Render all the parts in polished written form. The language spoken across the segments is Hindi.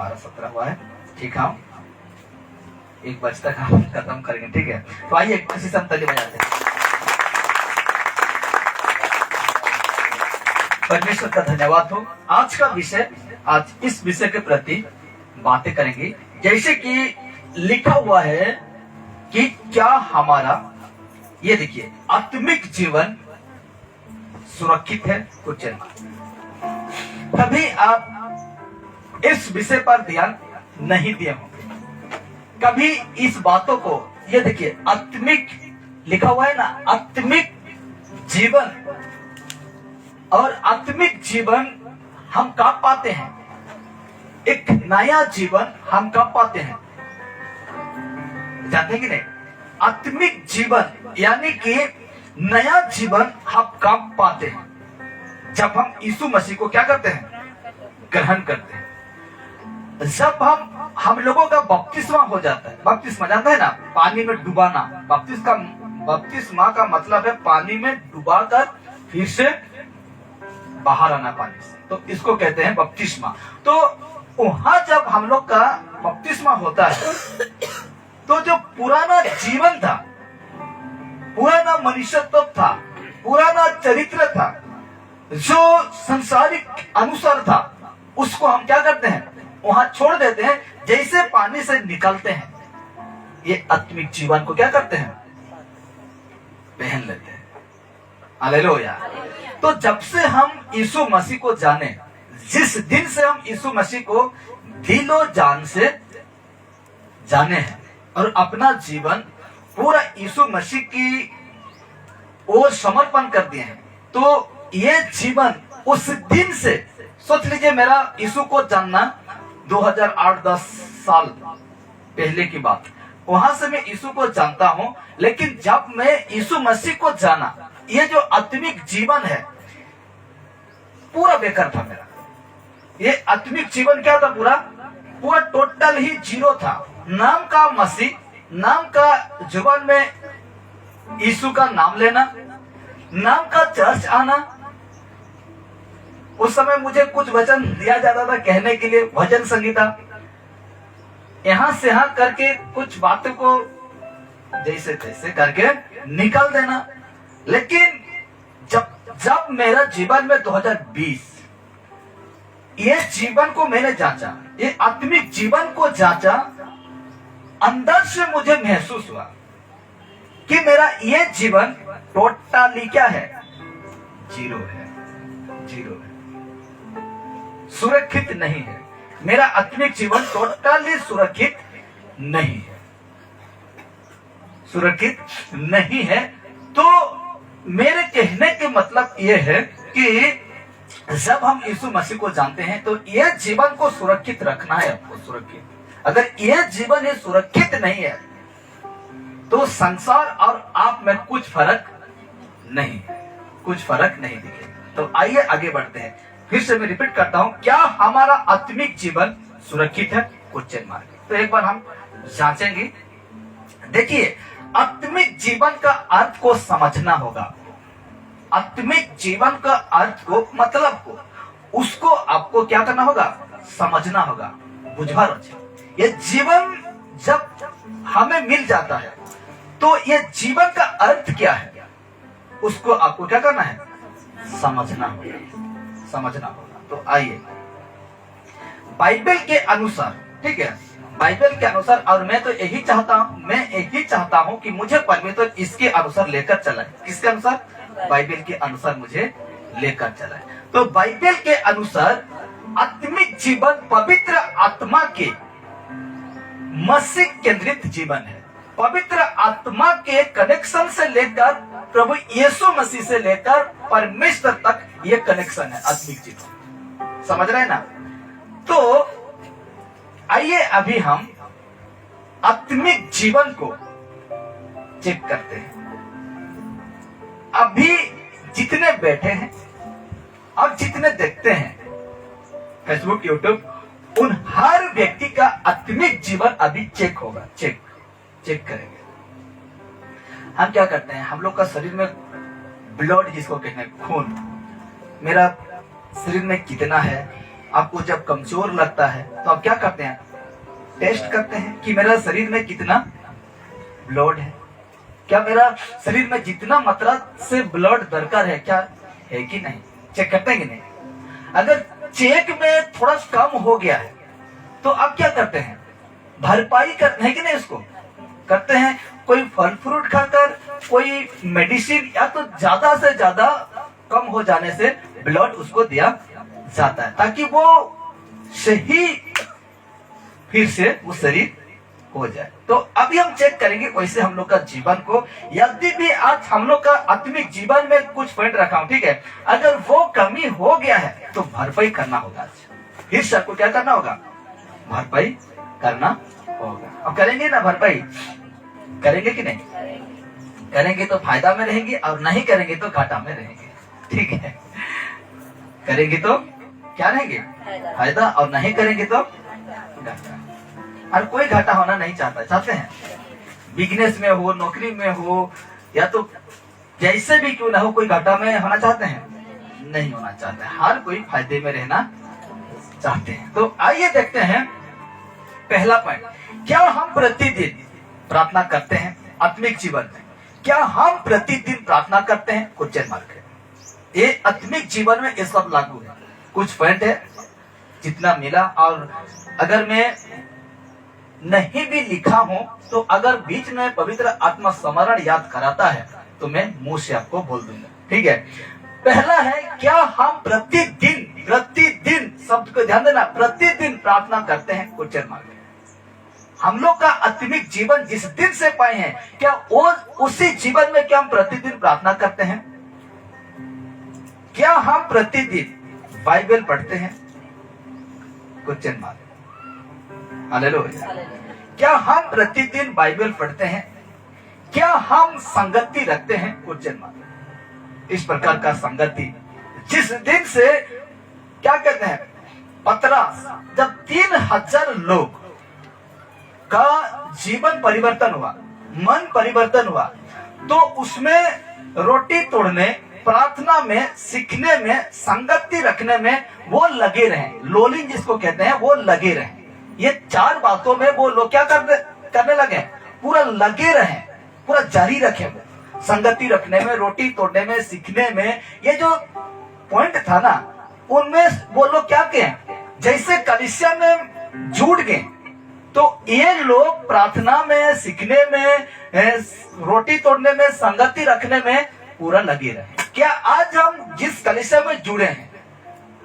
हमारा 17 हुआ है। ठीक है, 1 बजे तक हम खत्म करेंगे। ठीक है, तो आइए किसी से हम ताली बजाते हैं। परमेश्वर का धन्यवाद हो। आज का विषय, आज इस विषय के प्रति बातें करेंगे। जैसे कि लिखा हुआ है कि क्या हमारा, ये देखिए, आत्मिक जीवन सुरक्षित है? कुछ कभी आप इस विषय पर ध्यान नहीं दिए होंगे, कभी इस बातों को, ये देखिए आत्मिक लिखा हुआ है ना, आत्मिक जीवन। और आत्मिक जीवन हम कब पाते हैं? एक नया जीवन हम कब पाते हैं? जानते हैं कि नहीं? आत्मिक जीवन यानी कि नया जीवन हम कब पाते हैं? जब हम यीशु मसीह को क्या करते हैं? ग्रहण करते हैं। जब हम लोगों का बपतिस्मा हो जाता है। बपतिस्मा जानते हैं ना, पानी में डुबाना। बपतिस्मा का मतलब है पानी में डुबाकर फिर से बाहर आना पानी से, तो इसको कहते हैं बपतिस्मा। तो वहां जब हम लोग का बपतिस्मा होता है तो जो पुराना जीवन था, पुराना मनुष्यत्व था, पुराना चरित्र था, जो संसारिक अनुसार था, उसको हम क्या करते हैं? वहां छोड़ देते हैं। जैसे पानी से निकलते हैं, ये आत्मिक जीवन को क्या करते हैं? पहन लेते हैं। हालेलुया। तो जब से हम यीशु मसीह को जाने, जिस दिन से हम यीशु मसीह को दिलो जान से जाने हैं और अपना जीवन पूरा यीशु मसीह की ओर समर्पण कर दिए हैं, तो ये जीवन उस दिन से, सोच लीजिए मेरा यीशु को जानना 2008-10 साल पहले की बात, वहां से मैं यीशु को जानता हूं। लेकिन जब मैं यीशु मसीह को जाना, ये जो आत्मिक जीवन है पूरा बेकार था मेरा। ये आत्मिक जीवन क्या था? पूरा टोटल ही जीरो था। नाम का मसीह, नाम का जुबान में यीशु का नाम लेना, नाम का चर्च आना। उस समय मुझे कुछ वचन दिया जाता था कहने के लिए, भजन संगीता, यहां से यहां करके कुछ बातों को जैसे तैसे करके निकल देना। लेकिन जब मेरा जीवन में 2020 ये जीवन को मैंने जांचा, ये आत्मिक जीवन को जांचा, अंदर से मुझे महसूस हुआ कि मेरा ये जीवन टोटली क्या है? जीरो है, जीरो है, सुरक्षित नहीं है। मेरा आत्मिक जीवन टोटली सुरक्षित नहीं है, सुरक्षित नहीं है। तो मेरे कहने के मतलब ये है कि जब हम यीशु मसीह को जानते हैं तो ये जीवन को सुरक्षित रखना है आपको, सुरक्षित। अगर ये जीवन ये सुरक्षित नहीं है तो संसार और आप में कुछ फर्क नहीं है, कुछ फर्क नहीं दिखेगा। तो आइए आगे बढ़ते हैं। फिर से मैं रिपीट करता हूं, क्या हमारा आत्मिक जीवन सुरक्षित है? Question mark. तो एक बार हम जांचेंगे। देखिए, आत्मिक जीवन का अर्थ को समझना होगा। आत्मिक जीवन का अर्थ को, मतलब को, उसको आपको क्या करना होगा? समझना होगा, बुझा रहे। ये जीवन जब हमें मिल जाता है तो ये जीवन का अर्थ क्या है, उसको आपको क्या करना है? समझना होगा, समझना होगा। तो आइए, बाइबल के अनुसार, ठीक है, बाइबल के अनुसार, और मैं तो यही चाहता हूं कि मुझे परमेश्वर इसके अनुसार लेकर चलाए। किसके अनुसार? बाइबल के अनुसार मुझे लेकर चलाए। तो बाइबल के अनुसार आत्मिक जीवन पवित्र आत्मा के मसीह केंद्रित जीवन है। पवित्र आत्मा के कनेक्शन से लेकर प्रभु यीशु मसीह से लेकर परमेश्वर तक ये कनेक्शन है आत्मिक जीवन। समझ रहे हैं ना? तो आइए अभी हम आत्मिक जीवन को चेक करते हैं। अभी जितने बैठे हैं और जितने देखते हैं फेसबुक, यूट्यूब, उन हर व्यक्ति का आत्मिक जीवन अभी चेक होगा, चेक करेंगे। हम क्या करते हैं? हम लोग का शरीर में ब्लड, जिसको कहते हैं खून, मेरा शरीर में कितना है आपको जब कमजोर लगता है तो आप क्या करते हैं? टेस्ट करते हैं कि मेरा शरीर में कितना ब्लड है, क्या मेरा शरीर में जितना मात्रा से ब्लड दरकार है क्या है कि नहीं, चेक करते हैं कि नहीं। अगर चेक में थोड़ा कम हो गया है तो आप क्या करते हैं? भरपाई करते हैं कि नहीं, उसको करते हैं। कोई फल फ्रूट खाकर, कोई मेडिसिन, या तो ज्यादा से ज्यादा कम हो जाने से ब्लड उसको दिया जाता है ताकि वो सही फिर से वो शरीर हो जाए। तो अभी हम चेक करेंगे वैसे हम लोग का जीवन को, यदि भी आज हम लोग का आत्मिक जीवन में कुछ पॉइंट रखा हूं, ठीक है, अगर वो कमी हो गया है तो भरपाई करना होगा। फिर से आपको क्या करना होगा? भरपाई करना होगा। अब करेंगे ना भरपाई? करेंगे कि नहीं? करेंगे तो फायदा में रहेंगे और नहीं करेंगे तो घाटा में रहेंगे, ठीक है। करेंगे तो क्या रहेंगे? फायदा, और नहीं करेंगे तो घाटा। और कोई घाटा होना नहीं चाहते हैं? बिजनेस में हो, नौकरी में हो, या तो जैसे भी क्यों ना हो, कोई घाटा में होना चाहते हैं? नहीं होना चाहते। हर कोई फायदे में रहना चाहते हैं। तो आइए देखते हैं पहला पॉइंट, क्या हम प्रतिदिन प्रार्थना करते हैं आत्मिक जीवन में? क्या हम प्रतिदिन प्रार्थना करते हैं? क्वेश्चन मार्क है। ये आत्मिक जीवन में ये सब लागू है। कुछ पॉइंट है जितना मिला, और अगर मैं नहीं भी लिखा हूं तो अगर बीच में पवित्र आत्मा स्मरण याद कराता है तो मैं मुंह से आपको बोल दूंगा, ठीक है। पहला है, क्या हम प्रतिदिन शब्द को ध्यान देना, प्रतिदिन प्रार्थना करते हैं? Question mark. हम लोग का आत्मिक जीवन जिस दिन से पाए हैं, क्या वो उसी जीवन में क्या हम प्रतिदिन प्रार्थना करते हैं? क्या हम प्रतिदिन बाइबल पढ़ते हैं? Question mark. हालेलुया। क्या हम प्रतिदिन बाइबल पढ़ते हैं? क्या हम संगति रखते हैं? Question mark. इस प्रकार का संगति जिस दिन से क्या कहते हैं, पतरस, जब 3000 लोग का जीवन परिवर्तन हुआ, मन परिवर्तन हुआ, तो उसमें रोटी तोड़ने, प्रार्थना में, सीखने में, संगति रखने में वो लगे रहे। लोलिंग जिसको कहते हैं, वो लगे रहे। ये 4 बातों में वो लोग क्या करने लगे? पूरा लगे रहे, पूरा जारी रखे। संगति रखने में, रोटी तोड़ने में, सीखने में, ये जो पॉइंट था ना, उनमें वो लोग क्या कहे, जैसे कलीसिया में जुड़ गए, तो ये लोग प्रार्थना में, सीखने में, रोटी तोड़ने में, संगति रखने में पूरा लगे रहे। क्या आज हम जिस कलीसिया में जुड़े हैं,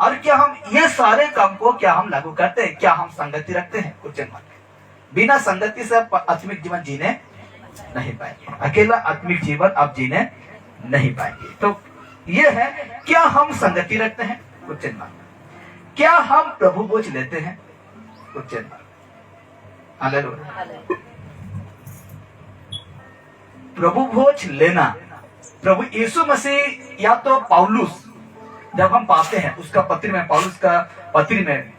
और क्या हम ये सारे काम को क्या हम लागू करते हैं? क्या हम संगति रखते हैं? Question mark. बिना संगति से आप आत्मिक जीवन जीने नहीं पाएंगे। अकेला आत्मिक जीवन आप जीने नहीं पाएंगे। तो ये है, क्या हम संगति रखते हैं? Question mark. क्या हम प्रभु भोज लेते हैं? Question mark. हालेलुया। प्रभु भोज लेना, प्रभु यीशु मसीह या तो पौलुस, जब हम पाते हैं उसका पत्री में, पौलुस का पत्री में,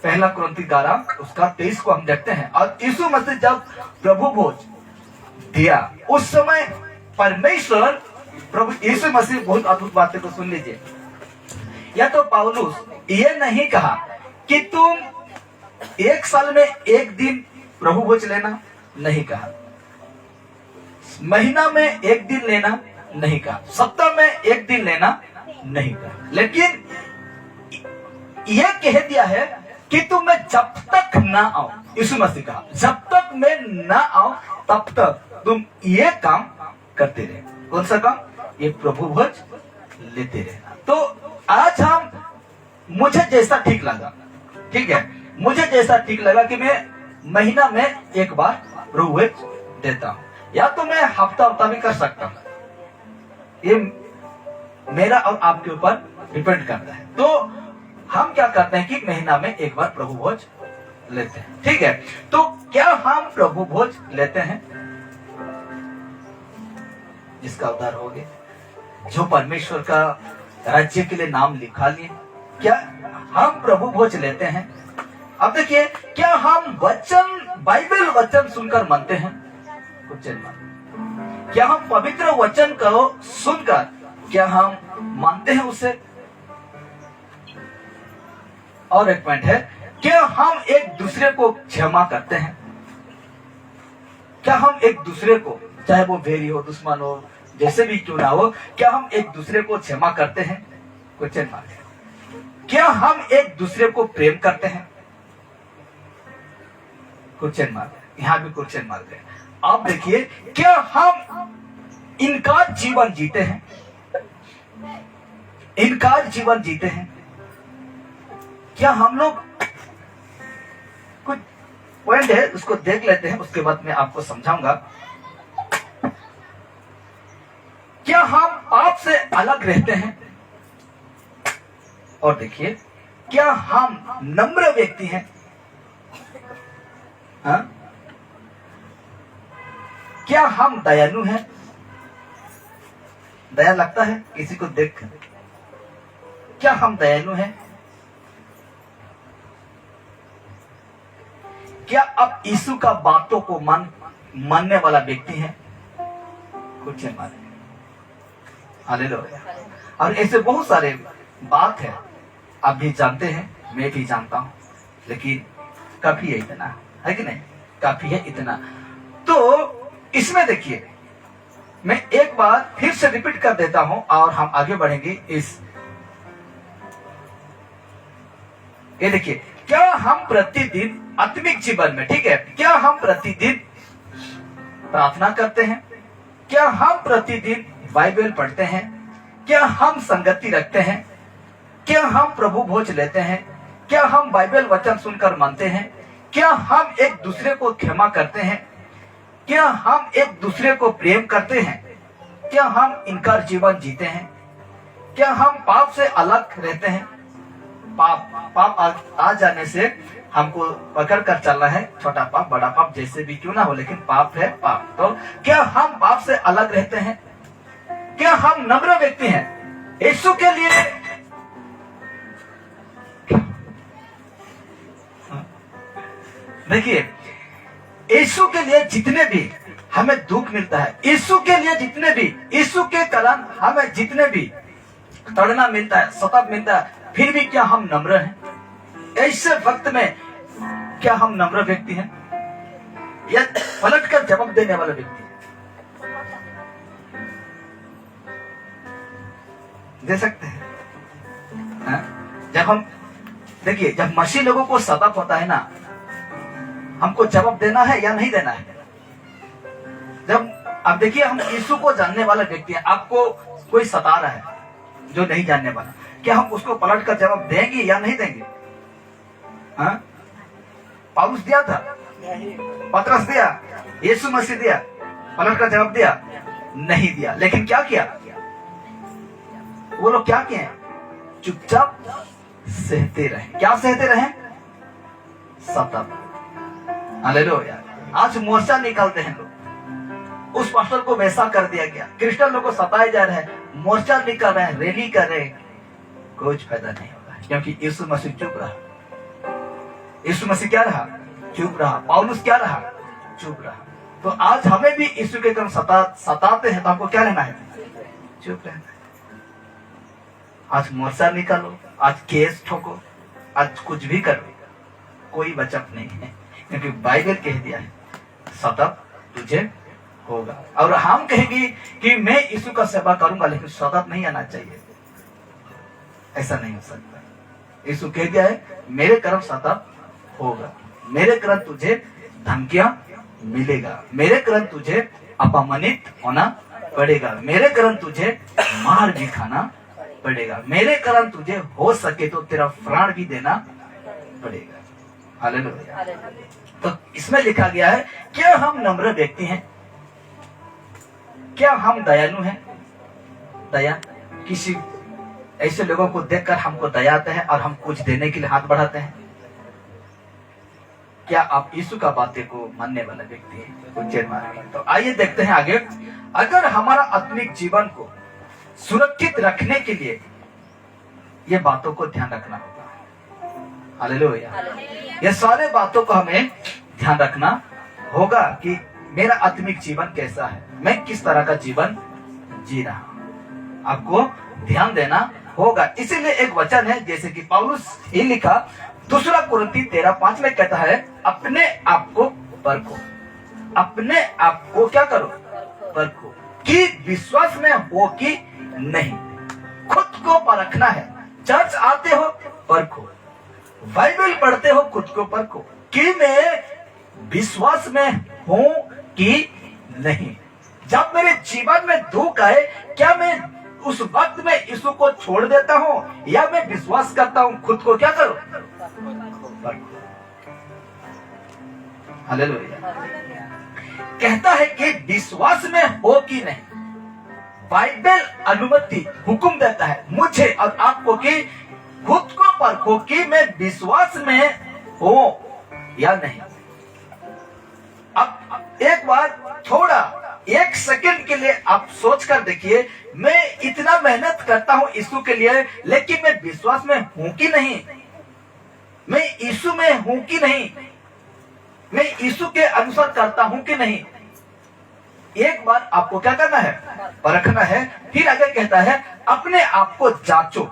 पहला कुरिन्थी 11 उसका 23 को हम देखते हैं। और यीशु मसीह जब प्रभु भोज दिया, उस समय परमेश्वर, प्रभु यीशु मसीह, बहुत अद्भुत बातें को सुन लीजिए। या तो पौलुस ये नहीं कहा कि तुम 1 साल में 1 दिन प्रभु भोज लेना, नहीं कहा। महीना में 1 दिन लेना, नहीं कहा। सप्ताह में 1 दिन लेना, नहीं कहा। लेकिन यह कह दिया है कि तुम मैं जब तक ना आओ, यीशु मसीह कहा, जब तक मैं ना आओ तब तक तुम ये काम करते रहे। कौन सा काम? ये प्रभु भोज लेते रहना। तो आज हम, मुझे जैसा ठीक लगा, ठीक है, मुझे जैसा ठीक लगा कि मैं महीना में 1 बार प्रभु भोज देता हूं, या तो मैं हफ्ता भी कर सकता हूं। ये मेरा और आपके ऊपर डिपेंड करता है। तो हम क्या करते हैं कि महीना में 1 बार प्रभु भोज लेते हैं, ठीक है। तो क्या हम प्रभु भोज लेते हैं? जिसका उद्धार हो गया, जो परमेश्वर का राज्य के लिए नाम लिखा लिए, क्या हम प्रभु भोज लेते हैं? अब देखिए, क्या हम वचन, बाइबल वचन सुनकर मानते हैं? Question mark. क्या हम पवित्र वचन को सुनकर क्या हम मानते हैं उसे? और एक पॉइंट है, क्या हम एक दूसरे को क्षमा करते हैं? क्या हम एक दूसरे को, चाहे वो वेरी हो, दुश्मन हो, जैसे भी क्यों ना हो, क्या हम एक दूसरे को क्षमा करते हैं? Question mark. क्या हम एक दूसरे को प्रेम करते हैं? Question mark. यहां भी क्वेश्चन मार्क है। आप देखिए, क्या हम इनकार जीवन जीते हैं? इनकार जीवन जीते हैं? क्या हम लोग, कुछ पॉइंट है उसको देख लेते हैं, उसके बाद मैं आपको समझाऊंगा। क्या हम पाप से अलग रहते हैं? और देखिए, क्या हम नम्र व्यक्ति हैं? हाँ? क्या हम दयालु हैं? दया लगता है किसी को देख कर? क्या हम दयालु हैं? क्या आप यीशु का बातों को मानने वाला व्यक्ति हैं? कुछ माने। हालेलुया। और ऐसे बहुत सारे बात है, आप भी जानते हैं, मैं भी जानता हूं, लेकिन काफी है इतना, है कि नहीं? काफी है इतना। तो इसमें देखिए, मैं एक बार फिर से रिपीट कर देता हूं और हम आगे बढ़ेंगे। ये देखिए, क्या हम प्रतिदिन आत्मिक जीवन में, ठीक है, क्या हम प्रतिदिन प्रार्थना करते हैं? क्या हम प्रतिदिन बाइबल पढ़ते हैं? क्या हम संगति रखते हैं? क्या हम प्रभु भोज लेते हैं? क्या हम बाइबल वचन सुनकर मानते हैं? क्या हम एक दूसरे को क्षमा करते हैं? क्या हम एक दूसरे को प्रेम करते हैं? क्या हम इनकार जीवन जीते हैं? क्या हम पाप से अलग रहते हैं? पाप आ जाने से हमको पकड़ कर चलना है, छोटा पाप बड़ा पाप जैसे भी क्यों ना हो, लेकिन पाप है पाप। तो क्या हम पाप से अलग रहते हैं? क्या हम नम्र व्यक्ति हैं? यीशु के लिए देखिए, यीशु के लिए जितने भी हमें दुख मिलता है, यीशु के लिए जितने भी, यीशु के कारण हमें जितने भी तड़ना मिलता है, सताव मिलता है, फिर भी क्या हम नम्र हैं? ऐसे वक्त में क्या हम नम्र व्यक्ति हैं या पलट कर जवाब देने वाला व्यक्ति है? दे सकते हैं? जब हम देखिए, जब मसीह लोगों को सताव होता है ना, हमको जवाब देना है या नहीं देना है? जब अब देखिए, हम यीशु को जानने वाला व्यक्ति है, आपको कोई सता रहा है जो नहीं जानने वाला, क्या हम उसको पलट कर जवाब देंगे या नहीं देंगे? हाँ? पौलुस दिया था, पतरस दिया, यीशु मसीह दिया, पलट कर जवाब दिया? नहीं दिया। लेकिन क्या किया वो लोग? क्या किए? चुपचाप सहते रहे। क्या सहते रहे? सताव। हालेलुया। आज मोर्चा निकालते हैं लोग, उस पास्टर को वैसा कर दिया गया, क्रिश्चियन लोग को सताए जा रहे हैं, मोर्चा निकाल रहे हैं, रैली कर रहे हैं, कुछ फायदा नहीं होगा, क्योंकि यीशु मसीह चुप रहा। यीशु मसीह क्या रहा? चुप रहा। पौलुस क्या रहा? चुप रहा। तो आज हमें भी यीशु के कारण सताते हैं, तो हमको क्या रहना है? चुप रहना है। आज मोर्चा निकालो, आज केस ठोको, आज कुछ भी करो, कोई बचत नहीं है, क्योंकि बाइबल कह दिया है सताव तुझे होगा। और हम कहेंगे कि मैं यीशु का सेवा करूंगा, लेकिन सताव नहीं आना चाहिए, ऐसा नहीं हो सकता। यीशु कह दिया है मेरे कारण सताव होगा, मेरे कारण तुझे धमकियां मिलेगा, मेरे कारण तुझे अपमानित होना पड़ेगा, मेरे कारण तुझे मार भी खाना पड़ेगा, मेरे कारण तुझे हो सके तो तेरा प्राण भी देना पड़ेगा। हालेलुया। तो इसमें लिखा गया है, क्या हम नम्र व्यक्ति हैं? क्या हम दयालु हैं? दया, किसी ऐसे लोगों को देखकर हमको दया आता है और हम कुछ देने के लिए हाथ बढ़ाते हैं? क्या आप यीशु का बातें को मानने वाला व्यक्ति है? कुछ चेर मारेंगे। तो आइए देखते हैं आगे। अगर हमारा आत्मिक जीवन को सुरक्षित रखने के लिए ये बातों को ध्यान रखना होगा। हालेलुया। ये सारे बातों को हमें ध्यान रखना होगा कि मेरा आत्मिक जीवन कैसा है, मैं किस तरह का जीवन जी रहा हूं। आपको ध्यान देना होगा। इसीलिए एक वचन है, जैसे कि पौलुस ही लिखा, 2 कुरिन्थी 13:5 में कहता है, अपने आप को परखो। अपने आप को क्या करो? परखो कि विश्वास में हो कि नहीं। खुद को परखना है। चर्च आते हो, परखो। बाइबल पढ़ते हो, खुद को परखो कि मैं विश्वास में हूं कि नहीं। जब मेरे जीवन में दुख आए, क्या मैं उस वक्त में यीशु को छोड़ देता हूं या मैं विश्वास करता हूं? खुद को क्या करो? परखो। हालेलुया। कहता है कि विश्वास में हो कि नहीं। बाइबल अनुमति, हुक्म देता है मुझे और आपको कि खुद को परखो कि मैं विश्वास में हो या नहीं। अब एक बार थोड़ा 1 सेकंड के लिए आप सोच कर देखिए, मैं इतना मेहनत करता हूं यीशु के लिए, लेकिन मैं विश्वास में हूं कि नहीं? मैं यीशु में हूं कि नहीं? मैं यीशु के अनुसार करता हूं कि नहीं? एक बार आपको क्या करना है? परखना है। फिर आगे कहता है, अपने आप को जांचो,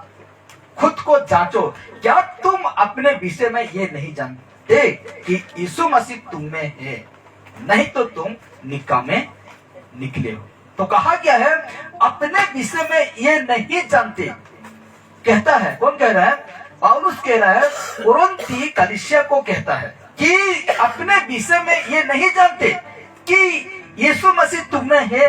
खुद को जांचो। क्या तुम अपने विषय में ये नहीं जानते कि यीशु मसीह तुम में है? नहीं तो तुम निकामे निकले हो। तो कहा गया है, अपने विषय में ये नहीं जानते। कहता है, कौन कह रहा है? पौलुस कह रहा है, कुरिन्थी कलीसिया को कहता है कि अपने विषय में ये नहीं जानते कि यीशु मसीह तुम में है।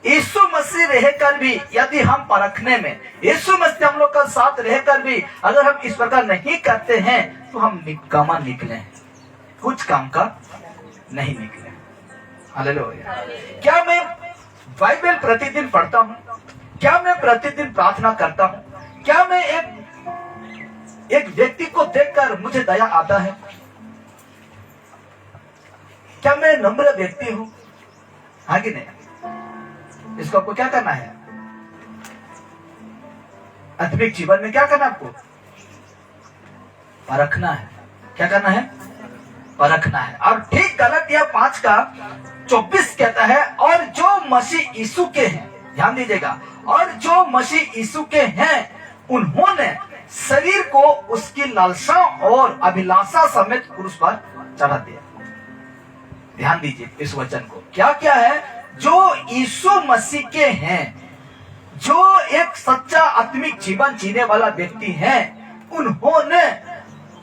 यीशु मसीह रहकर भी यदि हम परखने में, यीशु मसीह हम लोग का साथ रहकर भी अगर हम इस प्रकार नहीं करते हैं, तो हम निकामा निकले, कुछ काम का नहीं निकले। हालेलुया। क्या मैं बाइबल प्रतिदिन पढ़ता हूं? क्या मैं प्रतिदिन प्रार्थना करता हूं? क्या मैं एक व्यक्ति को देखकर मुझे दया आता है? क्या मैं नम्र व्यक्ति हूं? हाँ कि नहीं? इसको आपको क्या करना है? आत्मिक जीवन में क्या करना है आपको? परखना है। क्या करना है? परखना है। और ठीक गलतियां 5:24 कहता है, और जो मसीह यीशु के हैं, ध्यान दीजिएगा, और जो मसीह यीशु के हैं, उन्होंने शरीर को उसकी लालसा और अभिलाषा समेत क्रूस पर चढ़ा दिया। ध्यान दीजिए इस वचन को। क्या क्या है? जो यीशु मसीह के हैं, जो एक सच्चा आत्मिक जीवन जीने वाला व्यक्ति है, उन्होंने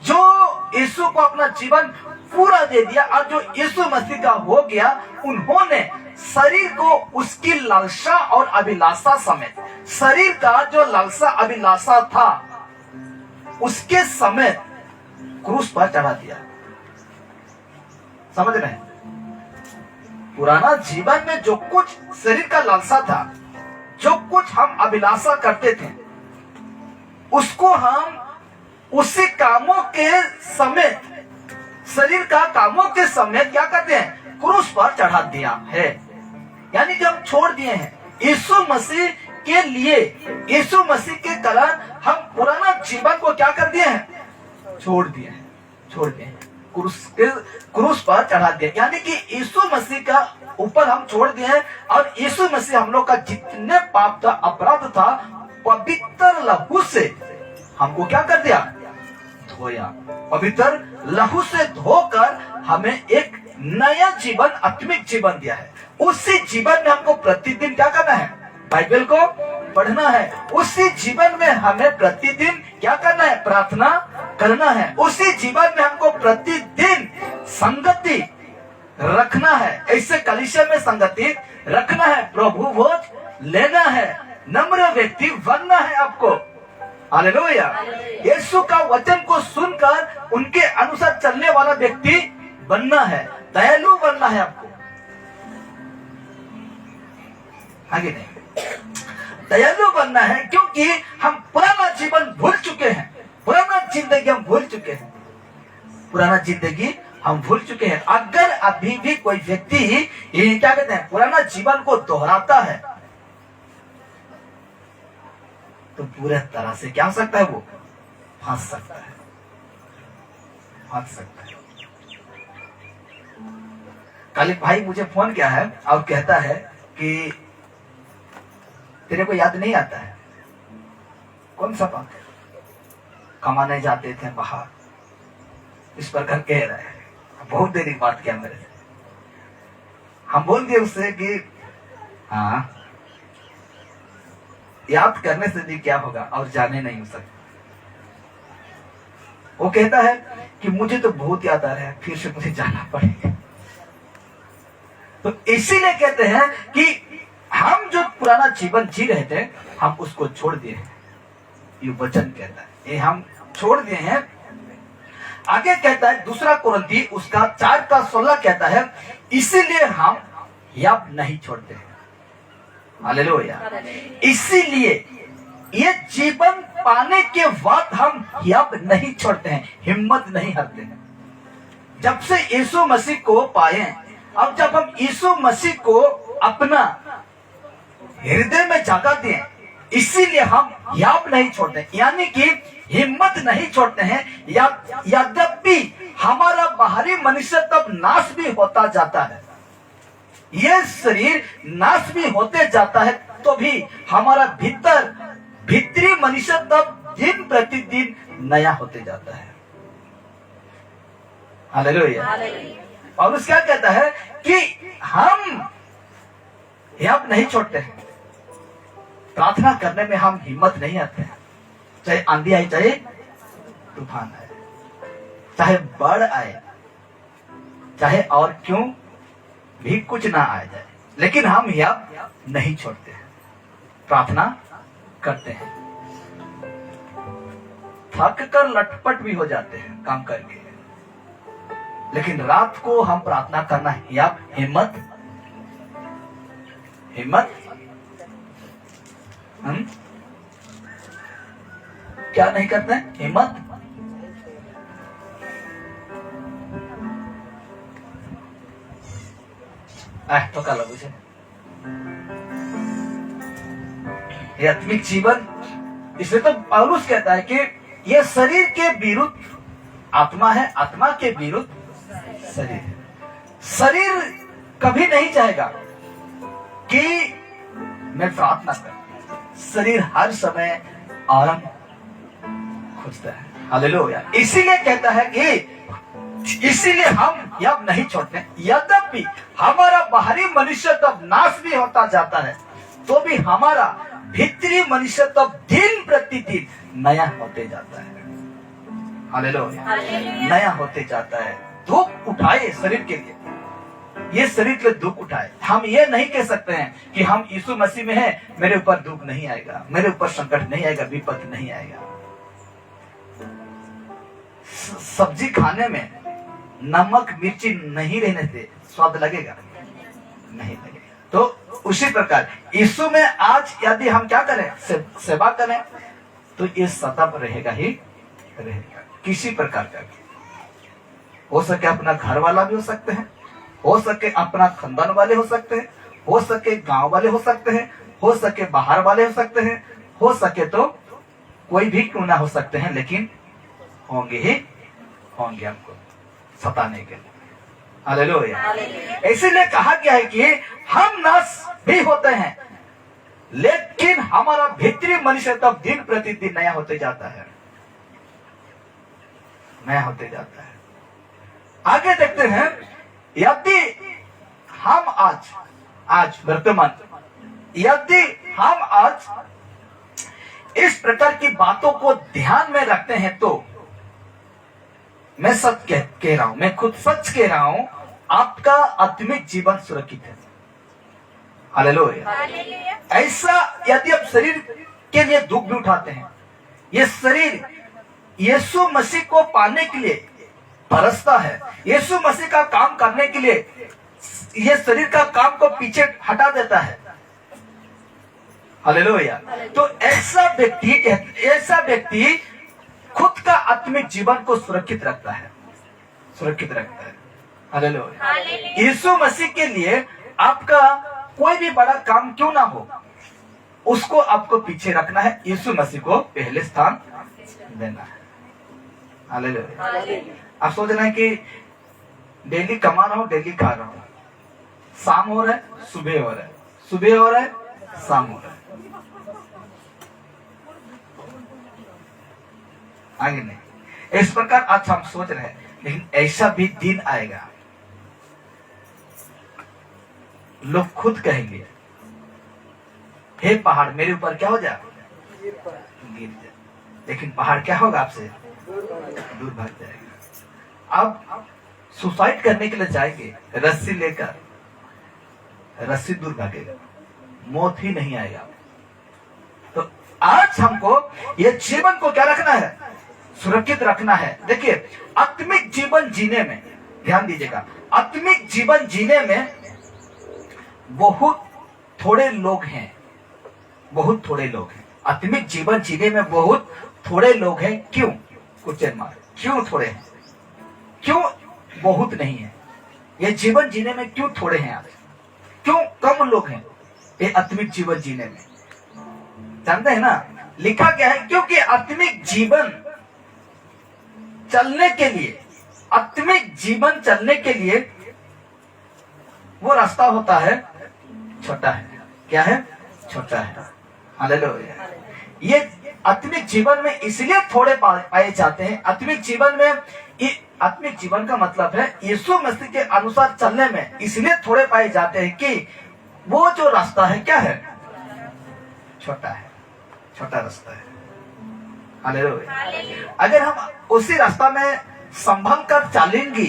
जो यीशु को अपना जीवन पूरा दे दिया और जो यीशु मसीह का हो गया, उन्होंने शरीर को उसकी लालसा और अभिलाषा समेत, शरीर का जो लालसा अभिलाषा था उसके समेत क्रूस पर चढ़ा दिया। समझ रहे हैं? पुराना जीवन में जो कुछ शरीर का लालसा था, जो कुछ हम अभिलाषा करते थे, उसको हम उसी कामों के समेत, शरीर का कामों के समेत क्या करते हैं? क्रूस पर चढ़ा दिया है। यानी कि हम छोड़ दिए हैं। यीशु मसीह के लिए, यीशु मसीह के कारण हम पुराना जीवन को क्या कर दिए हैं? छोड़ दिए हैं, छोड़ दिए हैं, क्रूस पर चढ़ा दिया। यानी कि यीशु मसीह का ऊपर हम छोड़ दिए हैं, और यीशु मसीह हम लोग का जितने पाप था, अपराध था, पवित्र लहू से हमको क्या कर दिया? धोया। पवित्र लहू से धोकर हमें एक नया जीवन, आत्मिक जीवन दिया है। उसी जीवन में हमको प्रतिदिन क्या करना है? बाइबल को पढ़ना है। उसी जीवन में हमें प्रतिदिन क्या करना है? प्रार्थना करना है। उसी जीवन में हमको प्रतिदिन संगति रखना है। ऐसे कलीसिया में संगति रखना है, प्रभु भोज लेना है, नम्र व्यक्ति बनना है आपको। हालेलुया। यीशु का वचन को सुनकर उनके अनुसार चलने वाला व्यक्ति बनना है, दयालु बनना है आपको। आगे नहीं, दयालु बनना है, क्योंकि हम पुराना जीवन भूल चुके हैं, पुराना जिंदगी हम भूल चुके हैं, पुराना जिंदगी हम भूल चुके हैं। अगर अभी भी कोई व्यक्ति ये क्या कहते हैं, पुराना जीवन को दोहराता है, तो पूरे तरह से क्या हो सकता है? वो फंस सकता है, फंस सकता है। कल एक भाई मुझे फोन किया है और कहता है कि तेरे को याद नहीं आता है। कौन सा पाते? कमाने जाते थे बाहर, इस प्रकार कह रहे हैं। बहुत देर की बात किया मेरे से, हम बोल दिए उससे कि हाँ, याद करने से भी क्या होगा और जाने नहीं हो सकता। वो कहता है कि मुझे तो बहुत याद आ रहा है, फिर से मुझे जाना पड़ेगा। तो इसीलिए कहते हैं कि हम जो पुराना जीवन जी रहे थे, हम उसको छोड़ दिए हैं। ये वचन कहता है, ये हम छोड़ दिए हैं। आगे कहता है दूसरा कुरिन्थी उसका 4:16 कहता है, इसीलिए हम याब नहीं छोड़ते हैं। हालेलुया। इसीलिए ये जीवन पाने के बाद हम याब नहीं छोड़ते हैं, हिम्मत नहीं हारते हैं। जब से यीशु मसीह को पाए, अब जब हम यीशु मसीह को अपना हृदय में जगह दें, इसीलिए हम याब नहीं छोड़ते, यानी कि हिम्मत नहीं छोड़ते हैं। यद्यपि हमारा बाहरी मनुष्य तब नाश भी होता जाता है, यह शरीर नाश भी होते जाता है, तो भी हमारा भीतरी मनुष्य तब दिन प्रतिदिन नया होते जाता है। हालेलुया। और उसका क्या कहता है कि हम याब नहीं छोड़ते हैं। प्रार्थना करने में हम हिम्मत नहीं आते हैं, चाहे आंधी आए, चाहे तूफान आए, चाहे बाढ़ आए, चाहे और क्यों भी कुछ ना आ जाए, लेकिन हम याब नहीं छोड़ते हैं, प्रार्थना करते हैं। थक कर लटपट भी हो जाते हैं काम करके, लेकिन रात को हम प्रार्थना करना याब हिम्मत हम क्या नहीं करते हैं? हिम्मत। तो क्या लगू है ये आत्मिक जीवन। इसलिए तो पौलुस कहता है कि यह शरीर के विरुद्ध आत्मा है, आत्मा के विरुद्ध शरीर है। शरीर कभी नहीं चाहेगा कि मैं प्रार्थना करूं, शरीर हर समय आराम खोजता है। हालेलुया। इसीलिए कहता है कि इसीलिए हम याब नहीं छोड़ते, यद्यपि हमारा बाहरी मनुष्य तब नाश भी होता जाता है, तो भी हमारा भीतरी मनुष्य तब दिन प्रतिदिन नया होते जाता है। हालेलुया। नया होते जाता है। दुख उठाए शरीर के लिए, ये शरीर के दुख उठाए। हम ये नहीं कह सकते हैं कि हम यीशु मसीह में हैं, मेरे ऊपर दुख नहीं आएगा, मेरे ऊपर संकट नहीं आएगा, विपत्ति नहीं आएगा। सब्जी खाने में नमक मिर्ची नहीं रहने से स्वाद लगेगा? नहीं लगेगा। तो उसी प्रकार यीशु में आज यदि हम क्या करें, सेवा करें, तो ये सतत रहेगा ही रहेगा। किसी प्रकार का हो सके, अपना घर वाला भी हो सकते हैं, हो सके अपना खानदान वाले हो सकते हैं, हो सके गांव वाले हो सकते हैं, हो सके बाहर वाले हो सकते हैं, हो सके तो कोई भी क्यों ना हो सकते हैं, लेकिन होंगे ही होंगे हमको सताने के लिए। हालेलुया। इसीलिए कहा गया है कि हम नाश भी होते हैं, लेकिन हमारा भीतरी मनुष्य तब दिन प्रतिदिन नया होते जाता है, नया होते जाता है। आगे देखते हैं, यदि हम आज वर्तमान, यदि हम आज इस प्रकार की बातों को ध्यान में रखते हैं, तो मैं सच कह रहा हूं, मैं खुद सच कह रहा हूं, आपका आत्मिक जीवन सुरक्षित है। हालेलुया। ऐसा यदि आप शरीर के लिए दुख भी उठाते हैं, ये शरीर यीशु मसीह को पाने के लिए तरसता है, यीशु मसीह का काम करने के लिए ये शरीर का काम को पीछे हटा देता है। हालेलुया। तो ऐसा व्यक्ति खुद का आत्मिक जीवन को सुरक्षित रखता है। हालेलुया। यीशु मसीह के लिए आपका कोई भी बड़ा काम क्यों ना हो, उसको आपको पीछे रखना है, यीशु मसीह को पहले स्थान देना है। हालेलुया। आप सोच रहे हैं कि डेली कमा रहा हूं, डेली खा रहा हूं, शाम हो रहा है, सुबह हो रहा है, शाम हो रहा है। आगे नहीं। इस प्रकार आज हम सोच रहे हैं, लेकिन ऐसा भी दिन आएगा लोग खुद कहेंगे, हे पहाड़ मेरे ऊपर क्या हो जा, गिर जा। लेकिन पहाड़ क्या होगा, आपसे दूर भाग जाएगा। अब सुसाइड करने के लिए जाएंगे, रस्सी लेकर, रस्सी दूर भागेगा, मौत ही नहीं आएगा। तो आज हमको ये जीवन को क्या रखना है, सुरक्षित रखना है। देखिए आत्मिक जीवन जीने में, ध्यान दीजिएगा, आत्मिक जीवन जीने में बहुत थोड़े लोग हैं, बहुत थोड़े लोग हैं। आत्मिक जीवन जीने में बहुत थोड़े लोग हैं। क्यों? क्वेश्चन मार्क, क्यों थोड़े हैं, क्यों बहुत नहीं है? ये जीवन जीने में क्यों थोड़े हैं आज, क्यों कम लोग हैं ये आत्मिक जीवन जीने में? जानते हैं ना, लिखा क्या है, क्योंकि आत्मिक जीवन चलने के लिए, आत्मिक जीवन चलने के लिए वो रास्ता होता है छोटा है। क्या है? छोटा है। हालेलुया। ये आत्मिक जीवन में इसलिए थोड़े पाए जाते हैं। आत्मिक जीवन में, आत्मिक जीवन का मतलब है यीशु मसीह के अनुसार चलने में इसलिए थोड़े पाए जाते हैं कि वो जो रास्ता है क्या है, छोटा है, छोटा रास्ता है। हालेलुया। अगर हम उसी रास्ता में संभल कर चलेंगे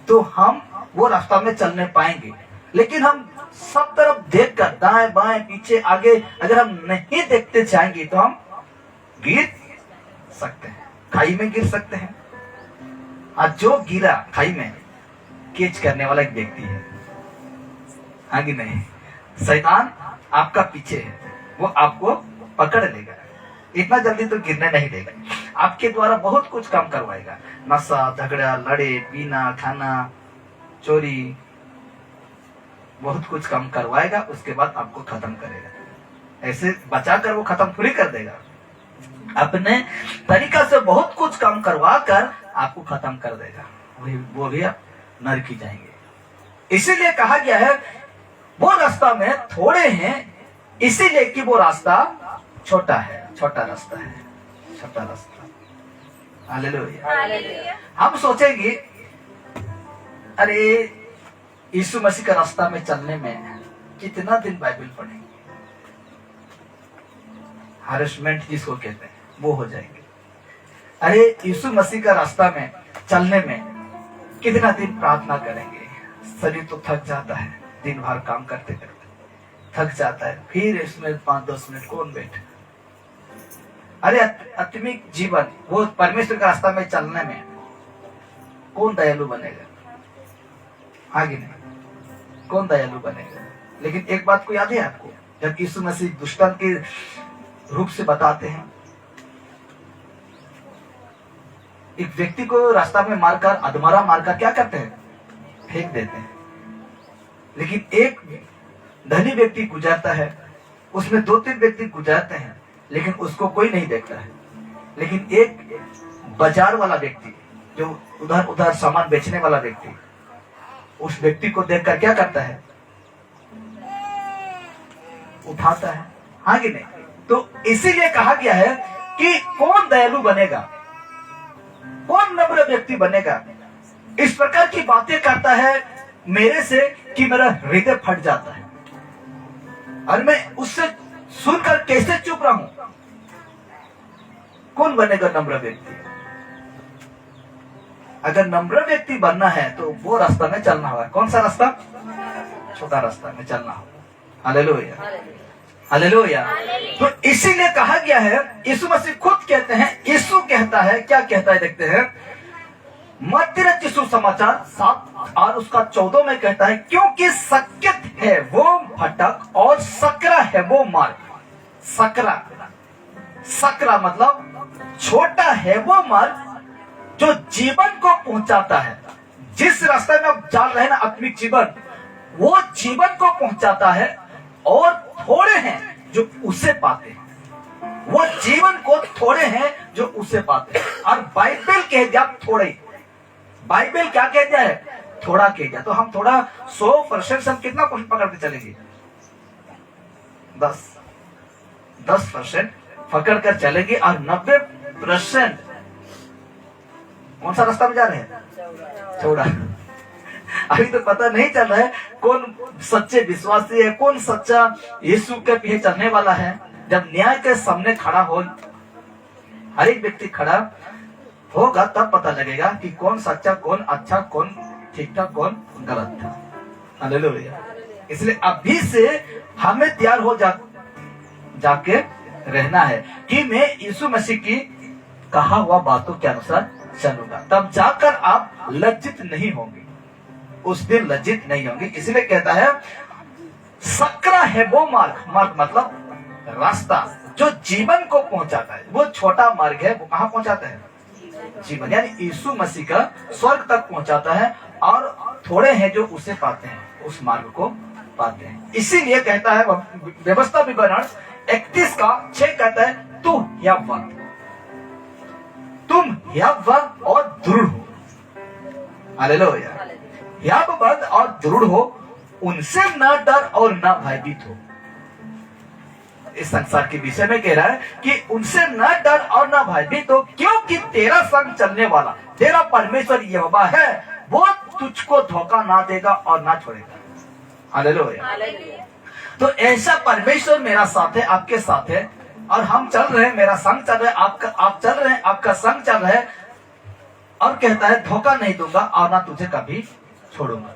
तो हम वो रास्ता में चलने पाएंगे। लेकिन हम सब तरफ देख कर, दाएं बाएं पीछे आगे अगर हम नहीं देखते जाएंगे तो हम गिर सकते हैं, खाई में गिर सकते हैं। आज जो गिरा खाई में, कैच करने वाला एक व्यक्ति है, आगे नहीं, शैतान आपका पीछे है, वो आपको पकड़ लेगा, इतना जल्दी तो गिरने नहीं देगा। आपके द्वारा बहुत कुछ काम करवाएगा, नशा, झगड़ा, लड़े, पीना, खाना, चोरी, बहुत कुछ काम करवाएगा, उसके बाद आपको खत्म करेगा। ऐसे बचाकर वो खत्म थोड़ी कर देगा, अपने तरीका से बहुत कुछ काम करवा कर आपको खत्म कर देगा, वो भी आप नरकी जाएंगे। इसीलिए कहा गया है वो रास्ता में थोड़े हैं, इसीलिए कि वो रास्ता छोटा है, छोटा रास्ता है, छोटा रास्ता। हालेलुया। हम सोचेंगे अरे यीशु मसीह का रास्ता में चलने में कितना दिन बाइबल पढ़ेंगे, हरेसमेंट जिसको कहते हैं वो हो जाएंगे। अरे यीशु मसीह का रास्ता में चलने में कितना दिन प्रार्थना करेंगे, शरीर तो थक जाता है, दिन भर काम करते करते थक जाता है, फिर इसमें 5-10 मिनट कौन बैठे। अरे आत्मिक जीवन, वो परमेश्वर का रास्ता में चलने में कौन दयालु बनेगा, आगे नहीं, कौन दयालु बनेगा। लेकिन एक बात को याद है आपको, जब यीशु मसीह दुष्टन के रूप से बताते हैं, एक व्यक्ति को रास्ता में मारकर, अधमरा मारकर क्या करते हैं, फेंक देते हैं। लेकिन एक धनी व्यक्ति गुजरता है, उसमें 2-3 व्यक्ति गुजरते हैं, लेकिन उसको कोई नहीं देखता है। लेकिन एक बाजार वाला व्यक्ति, जो उधर उधर सामान बेचने वाला व्यक्ति, उस व्यक्ति को देखकर क्या करता है, उठाता है, आगे नहीं। तो इसीलिए कहा गया है कि कौन दयालु बनेगा, कौन नम्र व्यक्ति बनेगा। इस प्रकार की बातें करता है मेरे से कि मेरा हृदय फट जाता है, और मैं उससे सुनकर कैसे चुप रहूं। कौन बनेगा नम्र व्यक्ति? अगर नम्र व्यक्ति बनना है तो वो रास्ता में चलना होगा। कौन सा रास्ता? छोटा रास्ता में चलना होगा। Hallelujah, hallelujah. तो इसीलिए कहा गया है, यीशु मसीह खुद कहते हैं, यीशु कहता है, क्या कहता है देखते हैं, मत्ती रचित सुसमाचार 7 और उसका 14 में कहता है, क्योंकि सक्यत है वो भटक और सकरा है वो मार्ग। सकरा, सकरा मतलब छोटा है वो मार्ग जो जीवन को पहुंचाता है। जिस रास्ते में आप चल रहे हैं ना, आत्मिक जीवन, वो जीवन को पहुंचाता है, और थोड़े हैं जो उसे पाते हैं। वो जीवन को थोड़े हैं जो उसे पाते हैं। और बाइबल कह दिया थोड़े, बाइबल क्या कह दिया है, थोड़ा कह दिया। तो हम थोड़ा 100% हम कितना क्वेश्चन पकड़ के चलेंगे? 10% पकड़ कर चलेंगे, और 90% कौन सा रास्ता में जा रहे हैं? चौड़ा। अभी तो पता नहीं चल रहा है कौन सच्चे विश्वासी है, कौन सच्चा यीशु के पीछे चलने वाला है। जब न्याय के सामने खड़ा हो, हर एक व्यक्ति खड़ा होगा, तब पता लगेगा कि कौन सच्चा, कौन अच्छा, कौन ठीक ठाक, कौन गलत था। हालेलुया। इसलिए अभी से हमें तैयार हो जाके रहना है कि मैं यीशु मसीह की कहा हुआ बातों के अनुसार चलूंगा, तब जाकर आप लज्जित नहीं होंगे, उस दिन लज्जित नहीं होंगे। इसलिए कहता है सकरा है वो मार्ग, मार्ग मतलब रास्ता जो जीवन को पहुंचाता है। वो छोटा मार्ग है, वो कहां पहुंचाता है? जीवन, यानी यीशु मसीह का स्वर्ग तक पहुंचाता है। और थोड़े हैं जो उसे पाते हैं, उस मार्ग को पाते हैं। इसीलिए कहता है व्यवस्था विवरण 31:6 कहता है तू यव्वत, तुम यव्वत और दृढ़ हो। हालेलुया। यव्वत और दृढ़ हो, उनसे न डर और न भयभीत हो। इस संसार के विषय में कह रहा है कि उनसे न डर और न भयभीत हो, क्योंकि तेरा संग चलने वाला तेरा परमेश्वर यहोवा है, वो तुझको धोखा ना देगा और ना छोड़ेगा। हालेलुया। तो ऐसा परमेश्वर मेरा साथ है, आपके साथ है, और हम चल रहे हैं, मेरा संग चल रहा है, आप चल रहे हैं, आपका संग चल रहा है, और कहता है धोखा नहीं दूंगा और ना तुझे कभी छोड़ूंगा।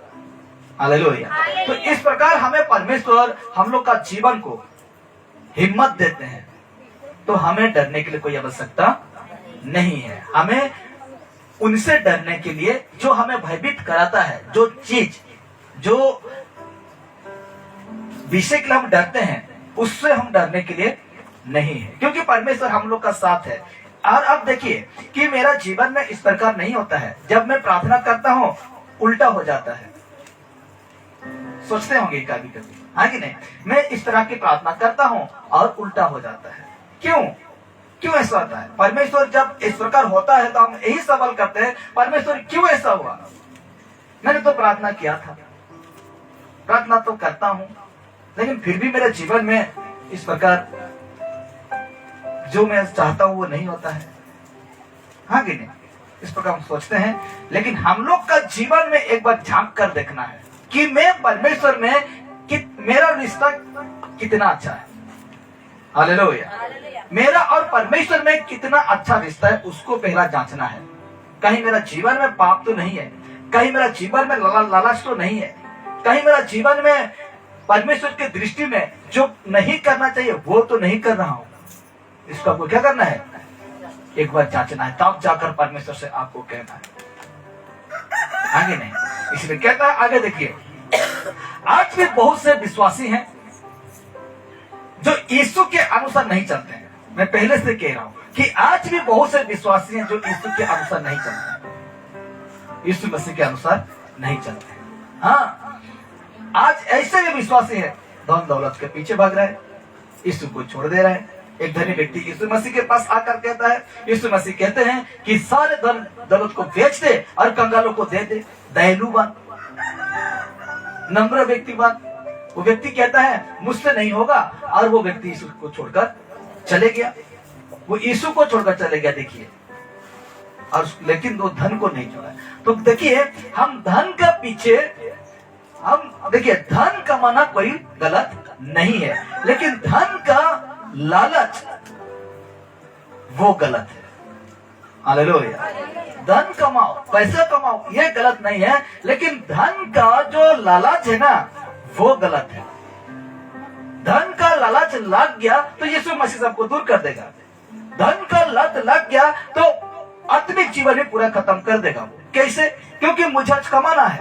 हालेलुया। तो इस प्रकार हमें परमेश्वर हम लोग का जीवन को हिम्मत देते हैं, तो हमें डरने के लिए कोई आवश्यकता नहीं है। हमें उनसे डरने के लिए जो हमें भयभीत कराता है, जो चीज, जो विषय के लिए हम डरते हैं, उससे हम डरने के लिए नहीं है, क्योंकि परमेश्वर हम लोग का साथ है। और अब देखिए कि मेरा जीवन में इस प्रकार नहीं होता है, जब मैं प्रार्थना करता हूं उल्टा हो जाता है। सोचते होंगे कभी कभी, हाँ कि नहीं? मैं इस तरह की प्रार्थना करता हूं और उल्टा हो जाता है। क्यों ऐसा होता है? परमेश्वर जब इस प्रकार होता है तो हम यही सवाल करते हैं, परमेश्वर क्यों ऐसा हुआ? मैंने तो प्रार्थना किया था, प्रार्थना तो करता हूं, लेकिन फिर भी मेरे जीवन में इस प्रकार जो मैं चाहता हूं वो नहीं होता है, हाँ कि नहीं? इस प्रकार हम सोचते हैं। लेकिन हम लोग का जीवन में एक बार झांक कर देखना है कि मैं परमेश्वर में मेरा रिश्ता कितना अच्छा है। हालेलुया। मेरा और परमेश्वर में कितना अच्छा रिश्ता है, उसको पहला जांचना है। कहीं मेरा जीवन में पाप तो नहीं है, कहीं मेरा जीवन में लालच तो नहीं है, कहीं मेरा जीवन में परमेश्वर की दृष्टि में जो नहीं करना चाहिए वो तो नहीं कर रहा हूं। इसको आपको क्या करना है? एक बार जांचना है, तब जाकर परमेश्वर से आपको कहना है, आगे नहीं। इसलिए कहता है, आगे देखिए, आज भी बहुत से विश्वासी हैं जो यीशु के अनुसार नहीं चलते हैं। मैं पहले से कह रहा हूं कि आज भी बहुत से विश्वासी हैं जो यीशु के अनुसार नहीं चलते हैं, यीशु मसीह के अनुसार नहीं चलते हैं। हाँ, आज ऐसे भी विश्वासी हैं धन दौलत के पीछे भाग रहे हैं, यीशु को छोड़ दे रहे हैं। एक धनी व्यक्ति यीशु मसीह के पास आकर कहता है, यीशु मसीह कहते हैं कि सारे धन दौलत को बेच दे और कंगालों को दे दे। दयालु बन, नम्र व्यक्ति बन। वो व्यक्ति कहता है मुझसे नहीं होगा, और वो व्यक्ति यीशु को छोड़कर चले गया। वो यीशु को छोड़कर चले गया, देखिए, और लेकिन वो धन को नहीं छोड़ा। तो देखिए, हम धन के पीछे, हम देखिए, धन कमाना कोई गलत नहीं है, लेकिन धन का लालच वो गलत है। हालेलुया। धन कमाओ, पैसा कमाओ, ये गलत नहीं है, लेकिन धन का जो लालच है ना, वो गलत है। धन का लालच लग गया तो यीशु मसीह सबको दूर कर देगा। धन का लत लग गया तो आत्मिक जीवन में पूरा खत्म कर देगा वो। कैसे? क्योंकि मुझे आज कमाना है,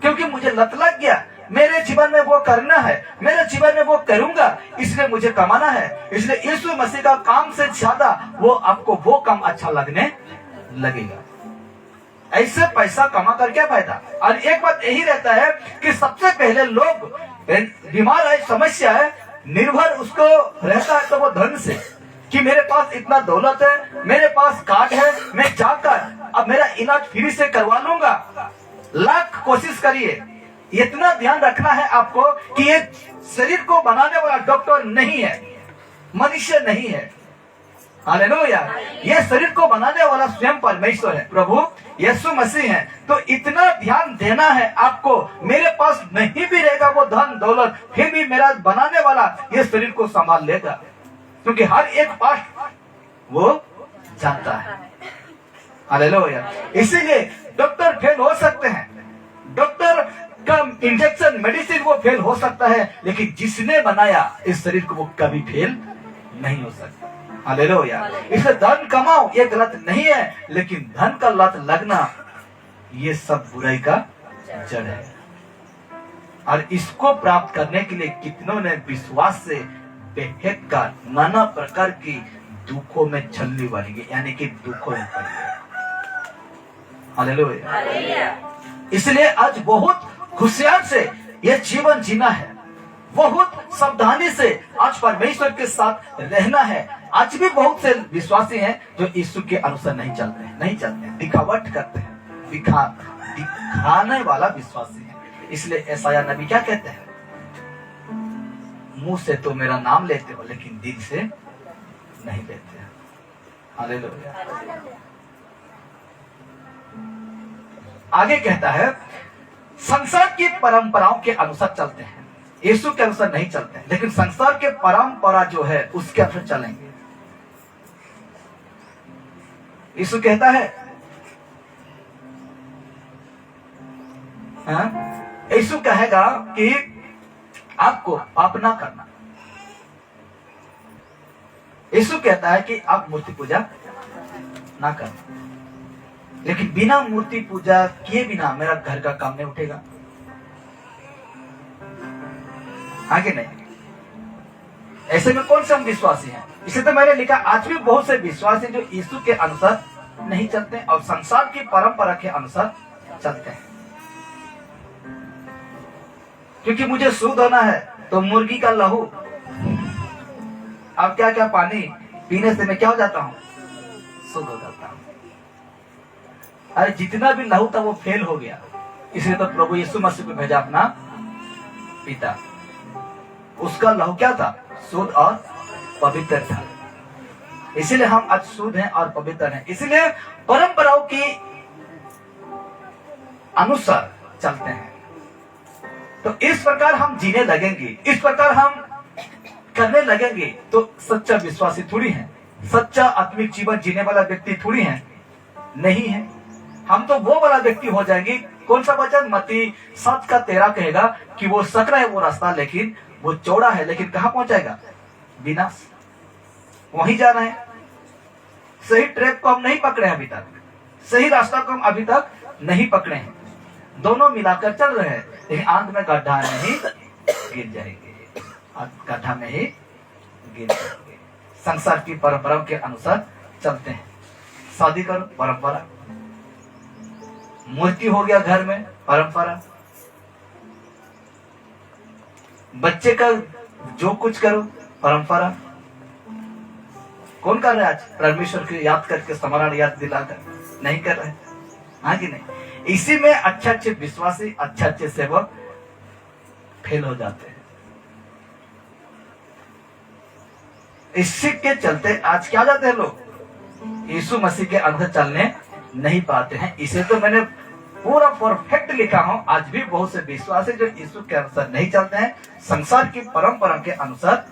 क्योंकि मुझे लत लग गया, मेरे जीवन में वो करना है, मेरे जीवन में वो करूंगा, इसलिए मुझे कमाना है। इसलिए यीशु मसीह का काम से ज्यादा वो आपको वो काम अच्छा लगने लगेगा। ऐसे पैसा कमा कर क्या फायदा? और एक बात यही रहता है कि सबसे पहले लोग बीमार है, समस्या है, निर्भर उसको रहता है तो वो धन से, कि मेरे पास इतना दौलत है, मेरे पास कार्ड है, मैं जाकर अब मेरा इलाज फ्री से करवा लूंगा। लाख कोशिश करिए, इतना ध्यान रखना है आपको कि ये शरीर को बनाने वाला डॉक्टर नहीं है, मनुष्य नहीं है। हालेलुया। ये शरीर को बनाने वाला स्वयं परमेश्वर है, प्रभु यीशु मसीह है। तो इतना ध्यान देना है आपको, मेरे पास नहीं भी रहेगा वो धन दौलत, फिर भी मेरा बनाने वाला ये शरीर को संभाल लेगा, क्योंकि हर एक पार्ट वो जानता है। हालेलुया। इसीलिए डॉक्टर फेल हो सकते हैं, डॉक्टर का इंजेक्शन मेडिसिन वो फेल हो सकता है, लेकिन जिसने बनाया इस शरीर को वो कभी फेल नहीं हो सकता। हालेलुया। इसलिए धन कमाओ ये गलत नहीं है, लेकिन धन का लत लगना ये सब बुराई का जड़ है। और इसको प्राप्त करने के लिए कितनों ने विश्वास से बेहकार नाना प्रकार की दुखों में छलनी वाली, यानी कि दुखों में पड़ गए। हालेलुया। इसलिए आज बहुत होशियार से यह जीवन जीना है, बहुत सावधानी से आज परमेश्वर के साथ रहना है। आज भी बहुत से विश्वासी हैं जो यीशु के अनुसार नहीं चलते हैं, दिखावट करते हैं, दिखाने वाला विश्वासी है। इसलिए यशायाह नबी क्या कहते हैं, मुंह से तो मेरा नाम लेते हो लेकिन दिल से नहीं लेते। हालेलुया। आगे कहता है, संसार की परंपराओं के अनुसार चलते हैं, यीशु के अनुसार नहीं चलते हैं, लेकिन संसार के परंपरा जो है उसके अनुसार चलेंगे। यीशु कहता है, यीशु कहेगा कि आपको पाप ना करना। यीशु कहता है कि आप मूर्ति पूजा ना करना, लेकिन बिना मूर्ति पूजा किए बिना मेरा घर का काम नहीं उठेगा। आगे नहीं, ऐसे में कौन से हम विश्वासी हैं? इसे तो मैंने लिखा, आज भी बहुत से विश्वासी जो यीशु के अनुसार नहीं चलते और संसार की परंपरा के अनुसार चलते हैं। क्योंकि मुझे शुद्ध होना है तो मुर्गी का लहू, अब क्या क्या पानी पीने से मैं क्या हो जाता हूँ, शुद्ध हो जाता हूँ। अरे जितना भी लहू था वो फेल हो गया, इसलिए तो प्रभु यीशु मसीह को भेजा अपना पिता। उसका लहू क्या था, शुद्ध और पवित्र था। इसीलिए हम आज शुद्ध हैं और पवित्र हैं। इसलिए परंपराओं के अनुसार चलते हैं। तो इस प्रकार हम जीने लगेंगे, इस प्रकार हम करने लगेंगे तो सच्चा विश्वासी थोड़ी है, सच्चा आत्मिक जीवन जीने वाला व्यक्ति थोड़ी है, नहीं है। हम तो वो वाला व्यक्ति हो जाएंगे। कौन सा वचन, मत्ती 7:13 कहेगा कि वो सकरा है वो रास्ता, लेकिन वो चौड़ा है, लेकिन कहां पहुंचाएगा, विनाश। वहीं जाना है। सही ट्रैक को हम नहीं पकड़े अभी तक, सही रास्ता को हम अभी तक नहीं पकड़े हैं, दोनों मिलाकर चल रहे हैं, लेकिन अंत में गड्ढा में ही गिर जाएंगे, गड्ढा में ही गिर जाएंगे। संसार की परंपराओं के अनुसार चलते हैं। शादी करो, परंपरा। मूर्ति हो गया घर में, परंपरा। बच्चे का जो कुछ करो, परंपरा। कौन कर रहे आज परमेश्वर की याद करके, स्मरण याद दिलाकर? नहीं कर रहे, हाँ कि नहीं? इसी में अच्छे अच्छे विश्वासी, अच्छे अच्छे सेवक फेल हो जाते हैं। इसी के चलते आज क्या जाते हैं लोग, यीशु मसीह के अनुसार चलने नहीं पाते हैं। इसे तो मैंने पूरा परफेक्ट लिखा हूं। आज भी बहुत से विश्वासी जो यीशु के अनुसार नहीं चलते हैं, संसार की परंपरा के अनुसार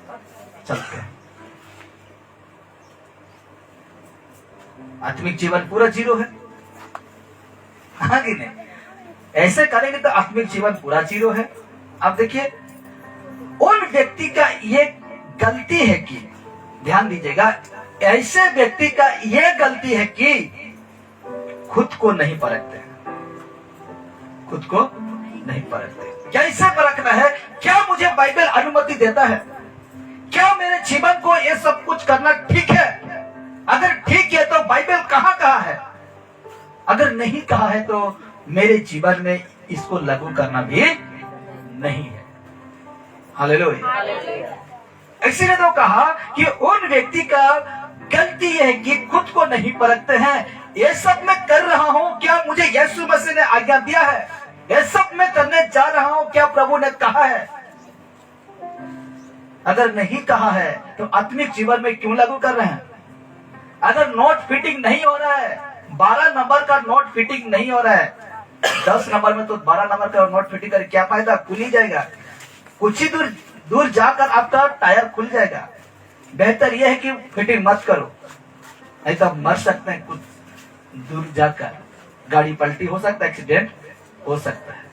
चलते हैं। आत्मिक जीवन पूरा जीरो है, हाँ कि नहीं? ऐसे करेंगे तो आत्मिक जीवन पूरा जीरो है। अब देखिए, उन व्यक्ति का ये गलती है कि, ध्यान दीजिएगा, ऐसे व्यक्ति का यह गलती है कि खुद को नहीं परखते, खुद को नहीं परखते। कैसे परखना है? क्या मुझे बाइबल अनुमति देता है? क्या मेरे जीवन को ये सब कुछ करना ठीक है? अगर ठीक है तो बाइबल कहाँ कहा है? अगर नहीं कहा है तो मेरे जीवन में इसको लागू करना भी नहीं है। हालेलुया। इसीलिए तो कहा कि उन व्यक्ति का गलती है कि खुद को नहीं परखते हैं। ये सब मैं कर रहा हूं, क्या मुझे यीशु मसीह ने आज्ञा दिया है? ये सब मैं करने जा रहा हूं, क्या प्रभु ने कहा है? अगर नहीं कहा है तो आत्मिक जीवन में क्यों लागू कर रहे हैं? अगर नोट फिटिंग नहीं हो रहा है, 12 नंबर का नोट फिटिंग नहीं हो रहा है, 10 नंबर में तो 12 नंबर का नोट फिटिंग कर क्या फायदा, खुल ही जाएगा। कुछ ही दूर जाकर आपका टायर खुल जाएगा। बेहतर यह है कि फिटिंग मत करो, नहीं तो मर सकते हैं। कुछ दूर जाकर गाड़ी पलटी हो सकता है, एक्सीडेंट हो सकता है।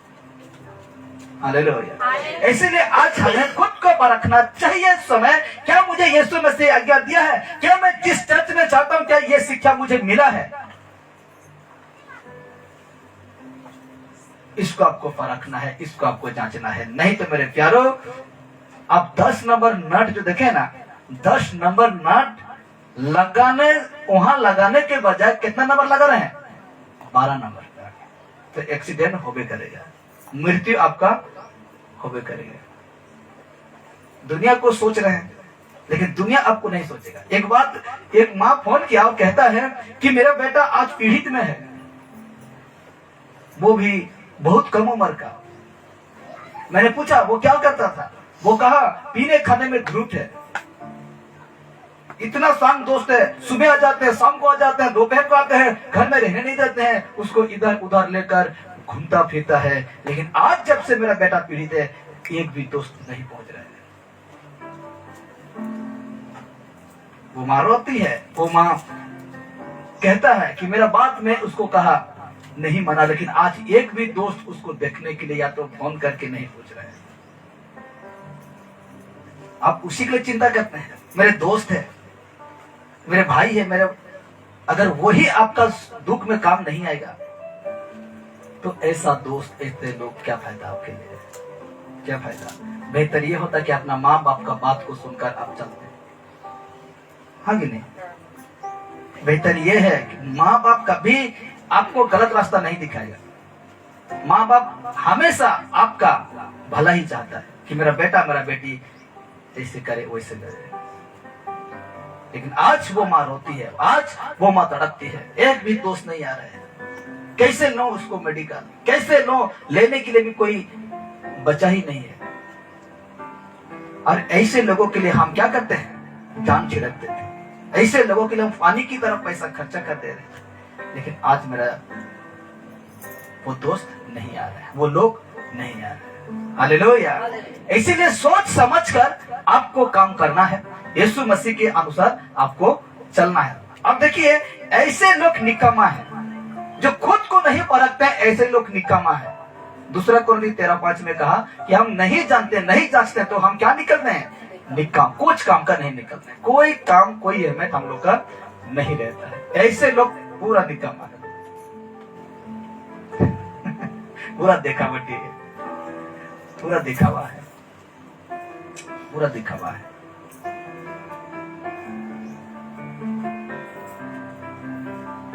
हालेलुया। इसीलिए आज हमें खुद को परखना चाहिए। समय क्या मुझे यीशु मसीह आज्ञा दिया है? क्या मैं जिस चर्च में चाहता हूं, क्या यह शिक्षा मुझे मिला है? इसको आपको परखना है, इसको आपको जांचना है। नहीं तो मेरे प्यारो, आप 10 नंबर नट जो देखे ना, 10 नंबर नट वहां लगाने के बजाय कितना नंबर लगा रहे हैं? 12 नंबर। तो एक्सीडेंट होबे करेगा, मृत्यु आपका होबे करेगा। दुनिया को सोच रहे हैं, लेकिन दुनिया आपको नहीं सोचेगा। एक माँ फोन किया और कहता है कि मेरा बेटा आज पीड़ित में है, वो भी बहुत कम उम्र का। मैंने पूछा वो क्या करता था? वो कहा पीने खाने में धुत है, इतना शाम दोस्त है, सुबह आ जाते हैं, शाम को आ जाते हैं, दोपहर को आते हैं, घर में रहने नहीं देते हैं, उसको इधर उधर लेकर घूमता फिरता है। लेकिन आज जब से मेरा बेटा पीड़ित है, एक भी दोस्त नहीं पहुंच रहा है। वो माँ रोती है, वो माँ कहता है कि मेरा बात में उसको कहा नहीं माना, लेकिन आज एक भी दोस्त उसको देखने के लिए या तो फोन करके नहीं पूछ रहे हैं। आप उसी के लिए चिंता करते हैं। मेरे दोस्त है, मेरे भाई है, मेरे, अगर वही आपका दुख में काम नहीं आएगा तो ऐसा दोस्त, ऐसे लोग क्या फायदा आपके लिए? क्या फायदा? बेहतर ये होता कि अपना माँ बाप का बात को सुनकर आप चलते, हाँ कि नहीं? बेहतर ये है कि माँ बाप कभी आपको गलत रास्ता नहीं दिखाएगा। माँ बाप हमेशा आपका भला ही चाहता है कि मेरा बेटा मेरा बेटी जैसे करे वैसे करे। लेकिन आज वो माँ रोती है, आज वो माँ तड़पती है, एक भी दोस्त नहीं आ रहा है। कैसे लो उसको मेडिकल, कैसे लो लेने के लिए भी कोई बचा ही नहीं है। और ऐसे लोगों के लिए हम क्या करते हैं? जान छिड़क देते हैं। ऐसे लोगों के लिए हम पानी की तरफ पैसा खर्चा कर दे रहे हैं। लेकिन आज मेरा वो दोस्त नहीं आ रहा है, वो लोग नहीं आ रहे हैं। हालेलुया। इसीलिए सोच समझकर आपको काम करना है, यीशु मसीह के अनुसार आपको चलना है। अब देखिए, ऐसे लोग निकम्मा है जो खुद को नहीं परखते हैं, ऐसे लोग निकम्मा है। दूसरा कुरिन्थियों 13:5 में कहा कि हम नहीं जानते, नहीं जांचते, तो हम क्या निकलते हैं? निकम। कुछ काम का नहीं निकलते, कोई काम, कोई अहमियत हम लोग का नहीं रहता है। ऐसे लोग पूरा निकम्मा है, पूरा दिखावटी है, पूरा दिखावा है, पूरा दिखावा है।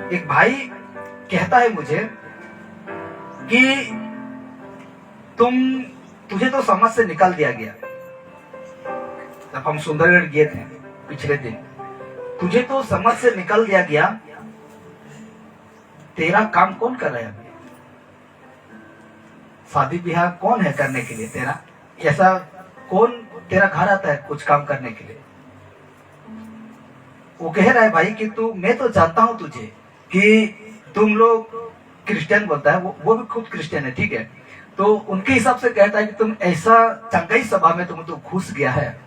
एक भाई कहता है मुझे कि तुझे तो समझ से निकाल दिया गया। जब हम सुंदरगढ़ गए थे पिछले दिन, तुझे तो समझ से निकाल दिया गया, तेरा काम कौन कर रहा है अभी? शादी ब्याह कौन है करने के लिए तेरा? ऐसा कौन तेरा घर आता है कुछ काम करने के लिए? वो कह रहा है भाई कि मैं तो जानता हूं तुझे कि तुम लोग क्रिश्चियन बोलता है, वो भी खुद क्रिश्चियन है, ठीक है? तो उनके हिसाब से कहता है कि तुम ऐसा चंगाई सभा में तुम तो घुस गया है,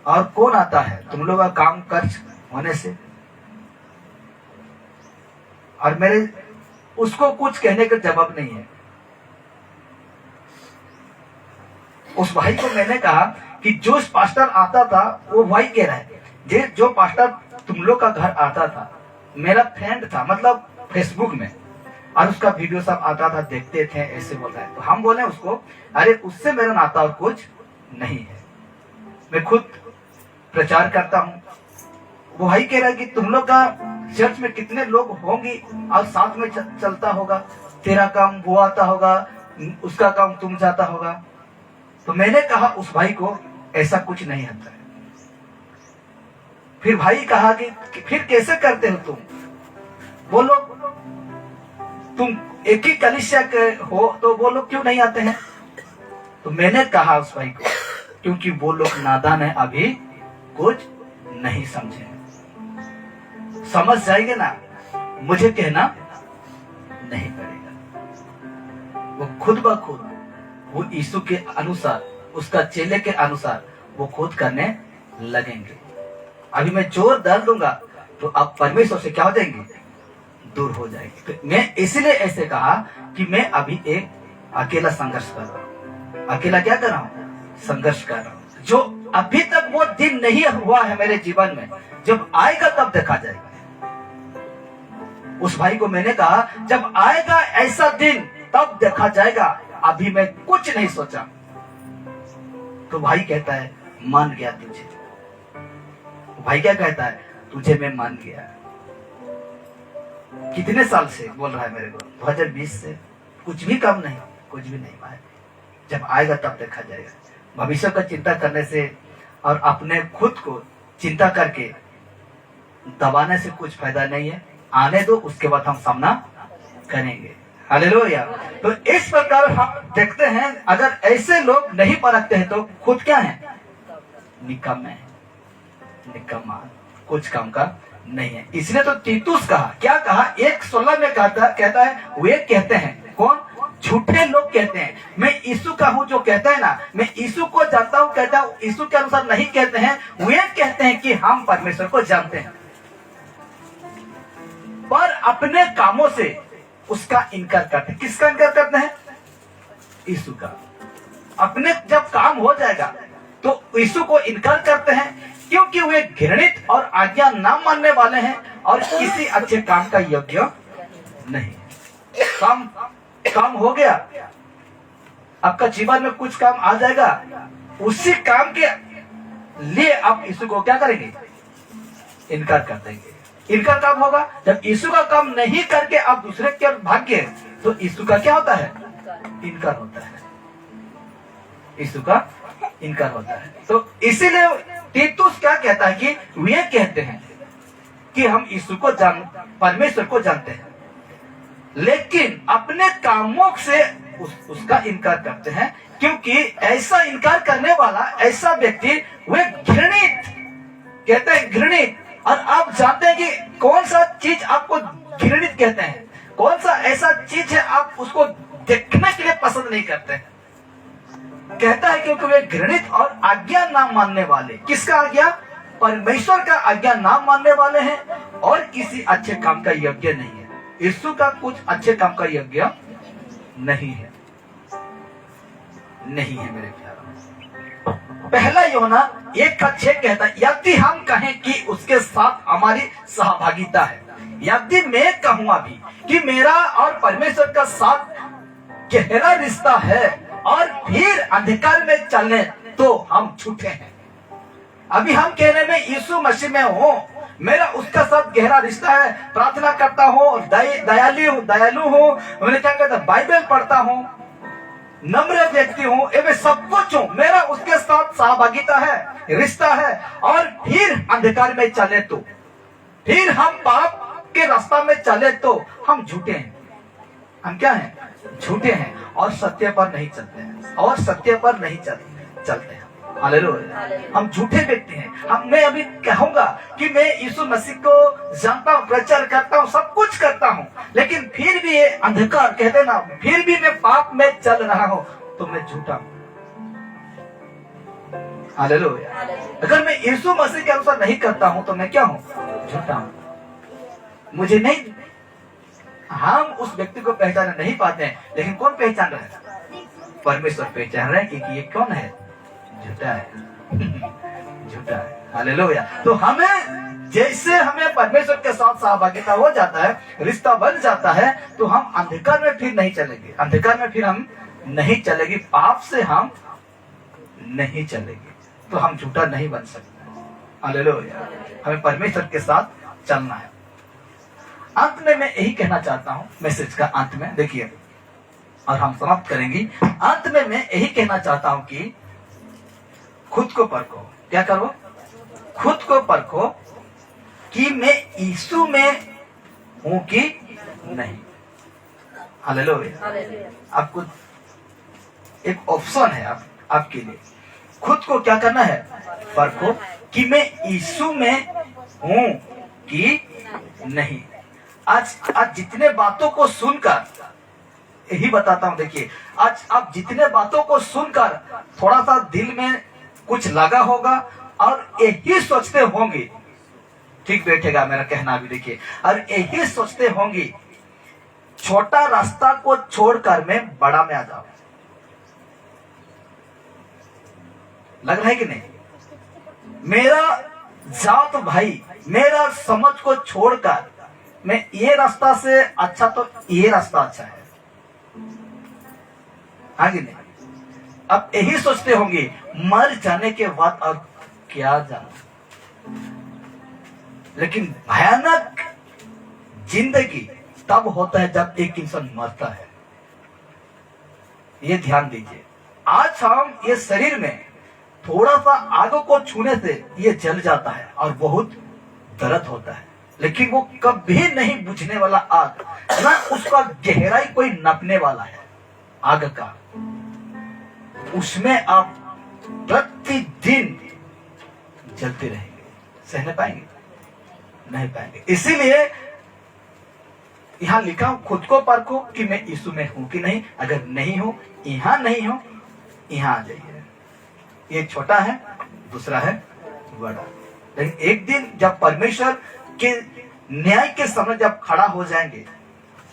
और कौन आता है तुम लोग का काम कर्ज होने से? और मेरे उसको कुछ कहने का जवाब नहीं है। उस भाई को मैंने कहा कि जो पास्टर आता था वो भाई कह रहा है जो पास्टर तुम लोग का घर आता था, मेरा फ्रेंड था, मतलब फेसबुक में, और उसका वीडियो सब आता था, देखते थे, ऐसे बोल रहा है। तो हम बोले उसको, अरे उससे मेरा नाता और कुछ नहीं है, मैं खुद प्रचार करता हूँ। वो भाई कह रहा है कि तुम लोग का चर्च में कितने लोग होंगे और साथ में चलता होगा, तेरा काम वो आता होगा, उसका काम तुम जाता होगा। तो मैंने कहा उस भाई को, ऐसा कुछ नहीं होता है। फिर भाई कहा कि फिर कैसे करते हो तुम? बोलो तुम एक ही कलीसिया के हो तो वो लोग क्यों नहीं आते हैं? तो मैंने कहा उस भाई को, क्योंकि वो लोग नादान है, अभी कुछ नहीं समझे। समझ जाएंगे ना, मुझे कहना नहीं पड़ेगा। वो खुद ब खुद वो यीशु के अनुसार, उसका चेले के अनुसार वो खुद करने लगेंगे। अभी मैं जोर डाल दूंगा तो आप परमेश्वर से क्या हो जाएंगे, दूर हो जाएंगे। तो मैं इसलिए ऐसे कहा कि मैं अभी एक अकेला संघर्ष कर रहा हूँ। अकेला क्या कर रहा हूँ, संघर्ष कर रहा हूँ। जो अभी तक वो दिन नहीं हुआ है मेरे जीवन में, जब आएगा तब देखा जाएगा। उस भाई को मैंने कहा जब आएगा ऐसा दिन तब देखा जाएगा, अभी मैं कुछ नहीं सोचा। तो भाई कहता है मान गया तुझे। भाई क्या कहता है, तुझे मैं मान गया। कितने साल से बोल रहा है मेरे को, 2020 से। कुछ भी कम नहीं, कुछ भी नहीं भाई। जब आएगा तब देखा जाएगा। भविष्य का चिंता करने से और अपने खुद को चिंता करके दबाने से कुछ फायदा नहीं है। आने दो, उसके बाद हम सामना करेंगे। हालेलुया। तो इस प्रकार हम देखते हैं, अगर ऐसे लोग नहीं परखते हैं तो खुद क्या है, निकम्मे, निकम्मा, कुछ काम का नहीं है। इसलिए तो तीतुस कहा, क्या कहा, 1:16 में कहता है वे कहते हैं, कौन, झूठे लोग कहते हैं मैं यीशु का हूं, जो कहता है ना मैं यीशु को जानता हूं, कहता हूं यीशु के अनुसार नहीं कहते हैं। वे कहते हैं कि हम परमेश्वर को जानते हैं, पर अपने कामों से उसका इनकार करते हैं। किसका इनकार करते हैं, यीशु का। अपने जब काम हो जाएगा तो यीशु को इनकार करते हैं, क्योंकि वे घृणित और आज्ञा ना मानने वाले हैं और किसी अच्छे काम का योग्य नहीं। काम हो गया, आपका जीवन में कुछ काम आ जाएगा, उसी काम के लिए आप यीशु को क्या करेंगे, इनकार कर देंगे। इनकार कब होगा, जब यीशु का काम नहीं करके आप दूसरे के भाग्य, तो यीशु का क्या होता है, इनकार होता है। यीशु का इनकार होता है। तो इसीलिए तीतुस क्या कहता है कि वे कहते हैं कि हम यीशु को परमेश्वर को जानते हैं, लेकिन अपने कामों से उसका इनकार करते हैं, क्योंकि ऐसा इनकार करने वाला, ऐसा व्यक्ति वे घृणित, कहते हैं घृणित। और आप जानते हैं कि कौन सा चीज आपको घृणित कहते हैं, कौन सा ऐसा चीज है आप उसको देखने के लिए पसंद नहीं करते हैं। कहता है क्योंकि वे घृणित और आज्ञा ना मानने वाले, किसका आज्ञा, परमेश्वर का आज्ञा ना मानने वाले हैं और किसी अच्छे काम का योग्य नहीं है। यीशु का कुछ अच्छे काम का योग्य नहीं है, नहीं है मेरे प्यारों। पहला यूहन्ना 1:6 कहता है, यदि हम कहें कि उसके साथ हमारी सहभागिता है, यदि मैं कहूँ अभी कि मेरा और परमेश्वर का साथ गहरा रिश्ता है और फिर अंधकार में चलने, तो हम झूठे हैं। अभी हम कहने में यीशु मसीह में हूँ, मेरा उसका साथ गहरा रिश्ता है, प्रार्थना करता हूँ, दयालु हूँ, मैंने क्या कहता, बाइबल पढ़ता हूँ, नम्र व्यक्ति हूँ, ये मैं सब कुछ हूँ, मेरा उसके साथ सहभागिता है, रिश्ता है, और फिर अंधकार में चले तो, फिर हम पाप के रास्ता में चले तो हम झूठे हैं। हम क्या हैं, झूठे हैं और सत्य पर नहीं चलते हैं, और सत्य पर नहीं चलते हैं। हालेलुया। हम झूठे व्यक्ति हैं। मैं अभी कहूंगा कि मैं यीशु मसीह को जानता हूँ, प्रचार करता हूँ, सब कुछ करता हूँ, लेकिन फिर भी ये अंधकार, कहते ना, फिर भी मैं पाप में चल रहा हूँ, तो मैं झूठा हूँ। हालेलुया। अगर मैं यीशु मसीह के अनुसार नहीं करता हूँ तो मैं क्या हूँ, झूठा हूँ। मुझे नहीं, हम उस व्यक्ति को पहचान नहीं पाते हैं, लेकिन कौन पहचान रहा है, परमेश्वर पहचान रहे हैं कि ये कौन है, झूठा है, झूठा है। हालेलुया। तो हमें, जैसे हमें परमेश्वर के साथ सहभागिता हो जाता है, रिश्ता बन जाता है, तो हम अंधकार में फिर नहीं चलेंगे, अंधकार में फिर हम नहीं चलेंगे, पाप से हम नहीं चलेंगे, तो हम झूठा नहीं बन सकते। हालेलुया। हमें परमेश्वर के साथ चलना है। अंत में मैं यही कहना चाहता हूं, मैसेज का अंत में देखिए, और हम समाप्त करेंगे। अंत में मैं यही कहना चाहता हूं कि खुद को परखो। क्या करो, खुद को परखो कि मैं यीशु में हूं कि नहीं। हालेलुया। आपको एक ऑप्शन है आपके लिए, खुद को क्या करना है, परखो कि मैं यीशु में हूं कि नहीं। आज जितने बातों को सुनकर, यही बताता हूं, देखिए आज आप जितने बातों को सुनकर थोड़ा सा दिल में कुछ लगा होगा और यही सोचते होंगे, ठीक बैठेगा मेरा कहना भी, देखिए, और यही सोचते होंगे छोटा रास्ता को छोड़कर मैं बड़ा में आ जाऊं। लग रहा है कि नहीं? मेरा जात भाई, मेरा समझ को छोड़कर मैं ये रास्ता से अच्छा तो ये रास्ता अच्छा है, आगे नहीं। अब यही सोचते होंगे मर जाने के बाद अब क्या जाना। लेकिन भयानक जिंदगी तब होता है जब एक इंसान मरता है। ये ध्यान दीजिए, आज हम ये शरीर में थोड़ा सा आग को छूने से ये जल जाता है और बहुत दर्द होता है, लेकिन वो कभी नहीं बुझने वाला आग, ना उसका गहराई कोई नापने वाला है आग का। उसमें आप प्रतिदिन जलते रहेंगे, सहने पाएंगे? नहीं पाएंगे। इसीलिए यहां लिखा हूं, खुद को परखो कि मैं यीशु में हूं कि नहीं। अगर नहीं हूं, यहां नहीं हूं, यहां आ जाइए। ये छोटा है, दूसरा है बड़ा। लेकिन एक दिन जब परमेश्वर के न्याय के सामने जब खड़ा हो जाएंगे,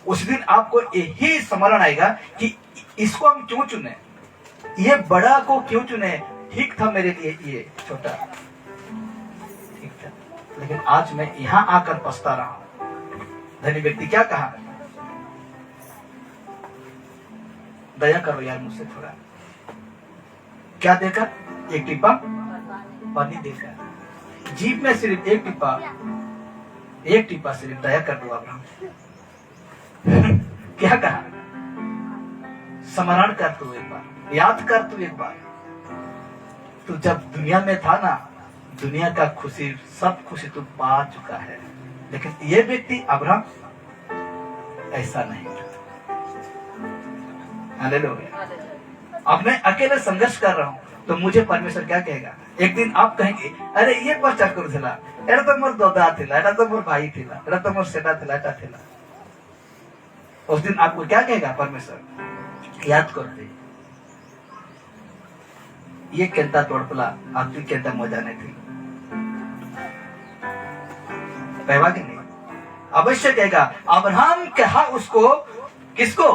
उस दिन आपको यही स्मरण आएगा कि इसको हम क्यों चुने, ये बड़ा को क्यों चुने। ठीक था मेरे लिए ये छोटा, ठीक था, लेकिन आज मैं यहां आकर पछता रहा हूं। धनी व्यक्ति क्या कहा, दया करो यार मुझसे थोड़ा। क्या देकर? एक टिप्पा पानी देकर, जीभ में सिर्फ एक टिप्पा सिर्फ दया कर दो अब्राहम। क्या कहा? स्मरण कर तू एक बार, याद कर तू एक बार, तू जब दुनिया में था ना, दुनिया का खुशी, सब खुशी तू पा चुका है। लेकिन ये व्यक्ति अब्राहम ऐसा नहीं था। हालेलुया। अब मैं अकेले संघर्ष कर रहा हूं तो मुझे परमेश्वर क्या कहेगा? एक दिन आप कहेंगे, अरे ये प्रचार करू थिला, एटा तो मोर दादा थिला, एटा तो मोर भाई थिला, एटा तो मोर सेटा थिला, एटा थिला। उस दिन आपको क्या कहेगा परमेश्वर? याद करते ये केंता तोड़पला, आपकी केंता मजा नहीं थी, कहवा कि नहीं? अवश्य कहेगा। अब्राहम कहा उसको, किसको?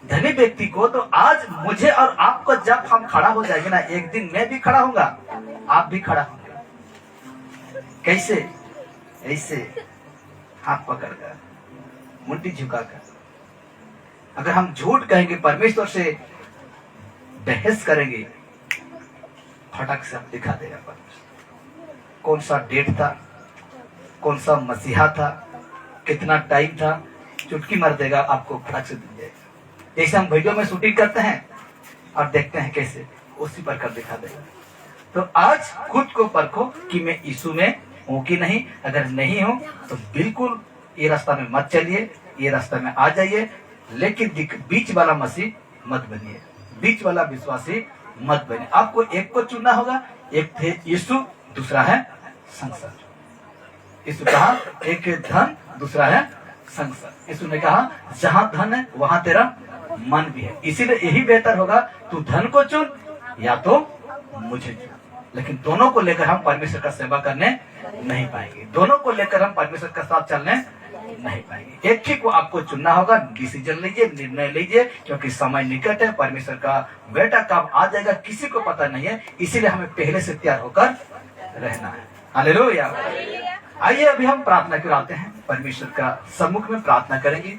धनी व्यक्ति को। तो आज मुझे और आपको जब हम खड़ा हो जाएंगे ना, एक दिन मैं भी खड़ा होऊंगा, आप भी खड़ा होंगे। कैसे? ऐसे हाथ पकड़कर, मुट्ठी झुकाकर। अगर हम झूठ कहेंगे, परमेश्वर से बहस करेंगे, फटक से दिखा देगा परमेश्वर कौन सा डेट था, कौन सा मसीहा था, कितना टाइम था, चुटकी मार देगा, आपको फटक से दिख जाएगा। जैसे हम वीडियो में शूटिंग करते हैं और देखते हैं कैसे, उसी प्रकार दिखा देगा। तो आज खुद को परखो कि मैं यीशु में हूं कि नहीं। अगर नहीं हूं तो बिल्कुल ये रास्ता में मत चलिए, ये रास्ता में आ जाइए। लेकिन बीच वाला मसीह मत बनिए, बीच वाला विश्वासी मत बनिए। आपको एक को चुनना होगा। एक थे यीशु, दूसरा है संसार। यीशु कहा एक धन, दूसरा है संसार। यीशु ने कहा जहां धन है वहां तेरा मन भी है। इसीलिए यही बेहतर होगा, तू धन को चुन या तो मुझे चुन। लेकिन दोनों को लेकर हम परमेश्वर का सेवा करने नहीं पाएंगे, दोनों को लेकर हम परमेश्वर का साथ चलने नहीं पाएंगे। एक ही को आपको चुनना होगा। डिसीजन लीजिए, निर्णय लीजिए, क्योंकि समय निकट है। परमेश्वर का बेटा कब आ जाएगा किसी को पता नहीं है। इसीलिए हमें पहले से तैयार होकर रहना है। हालेलुया। आइए अभी हम प्रार्थना कराते हैं, परमेश्वर का सम्मुख में प्रार्थना करेंगे।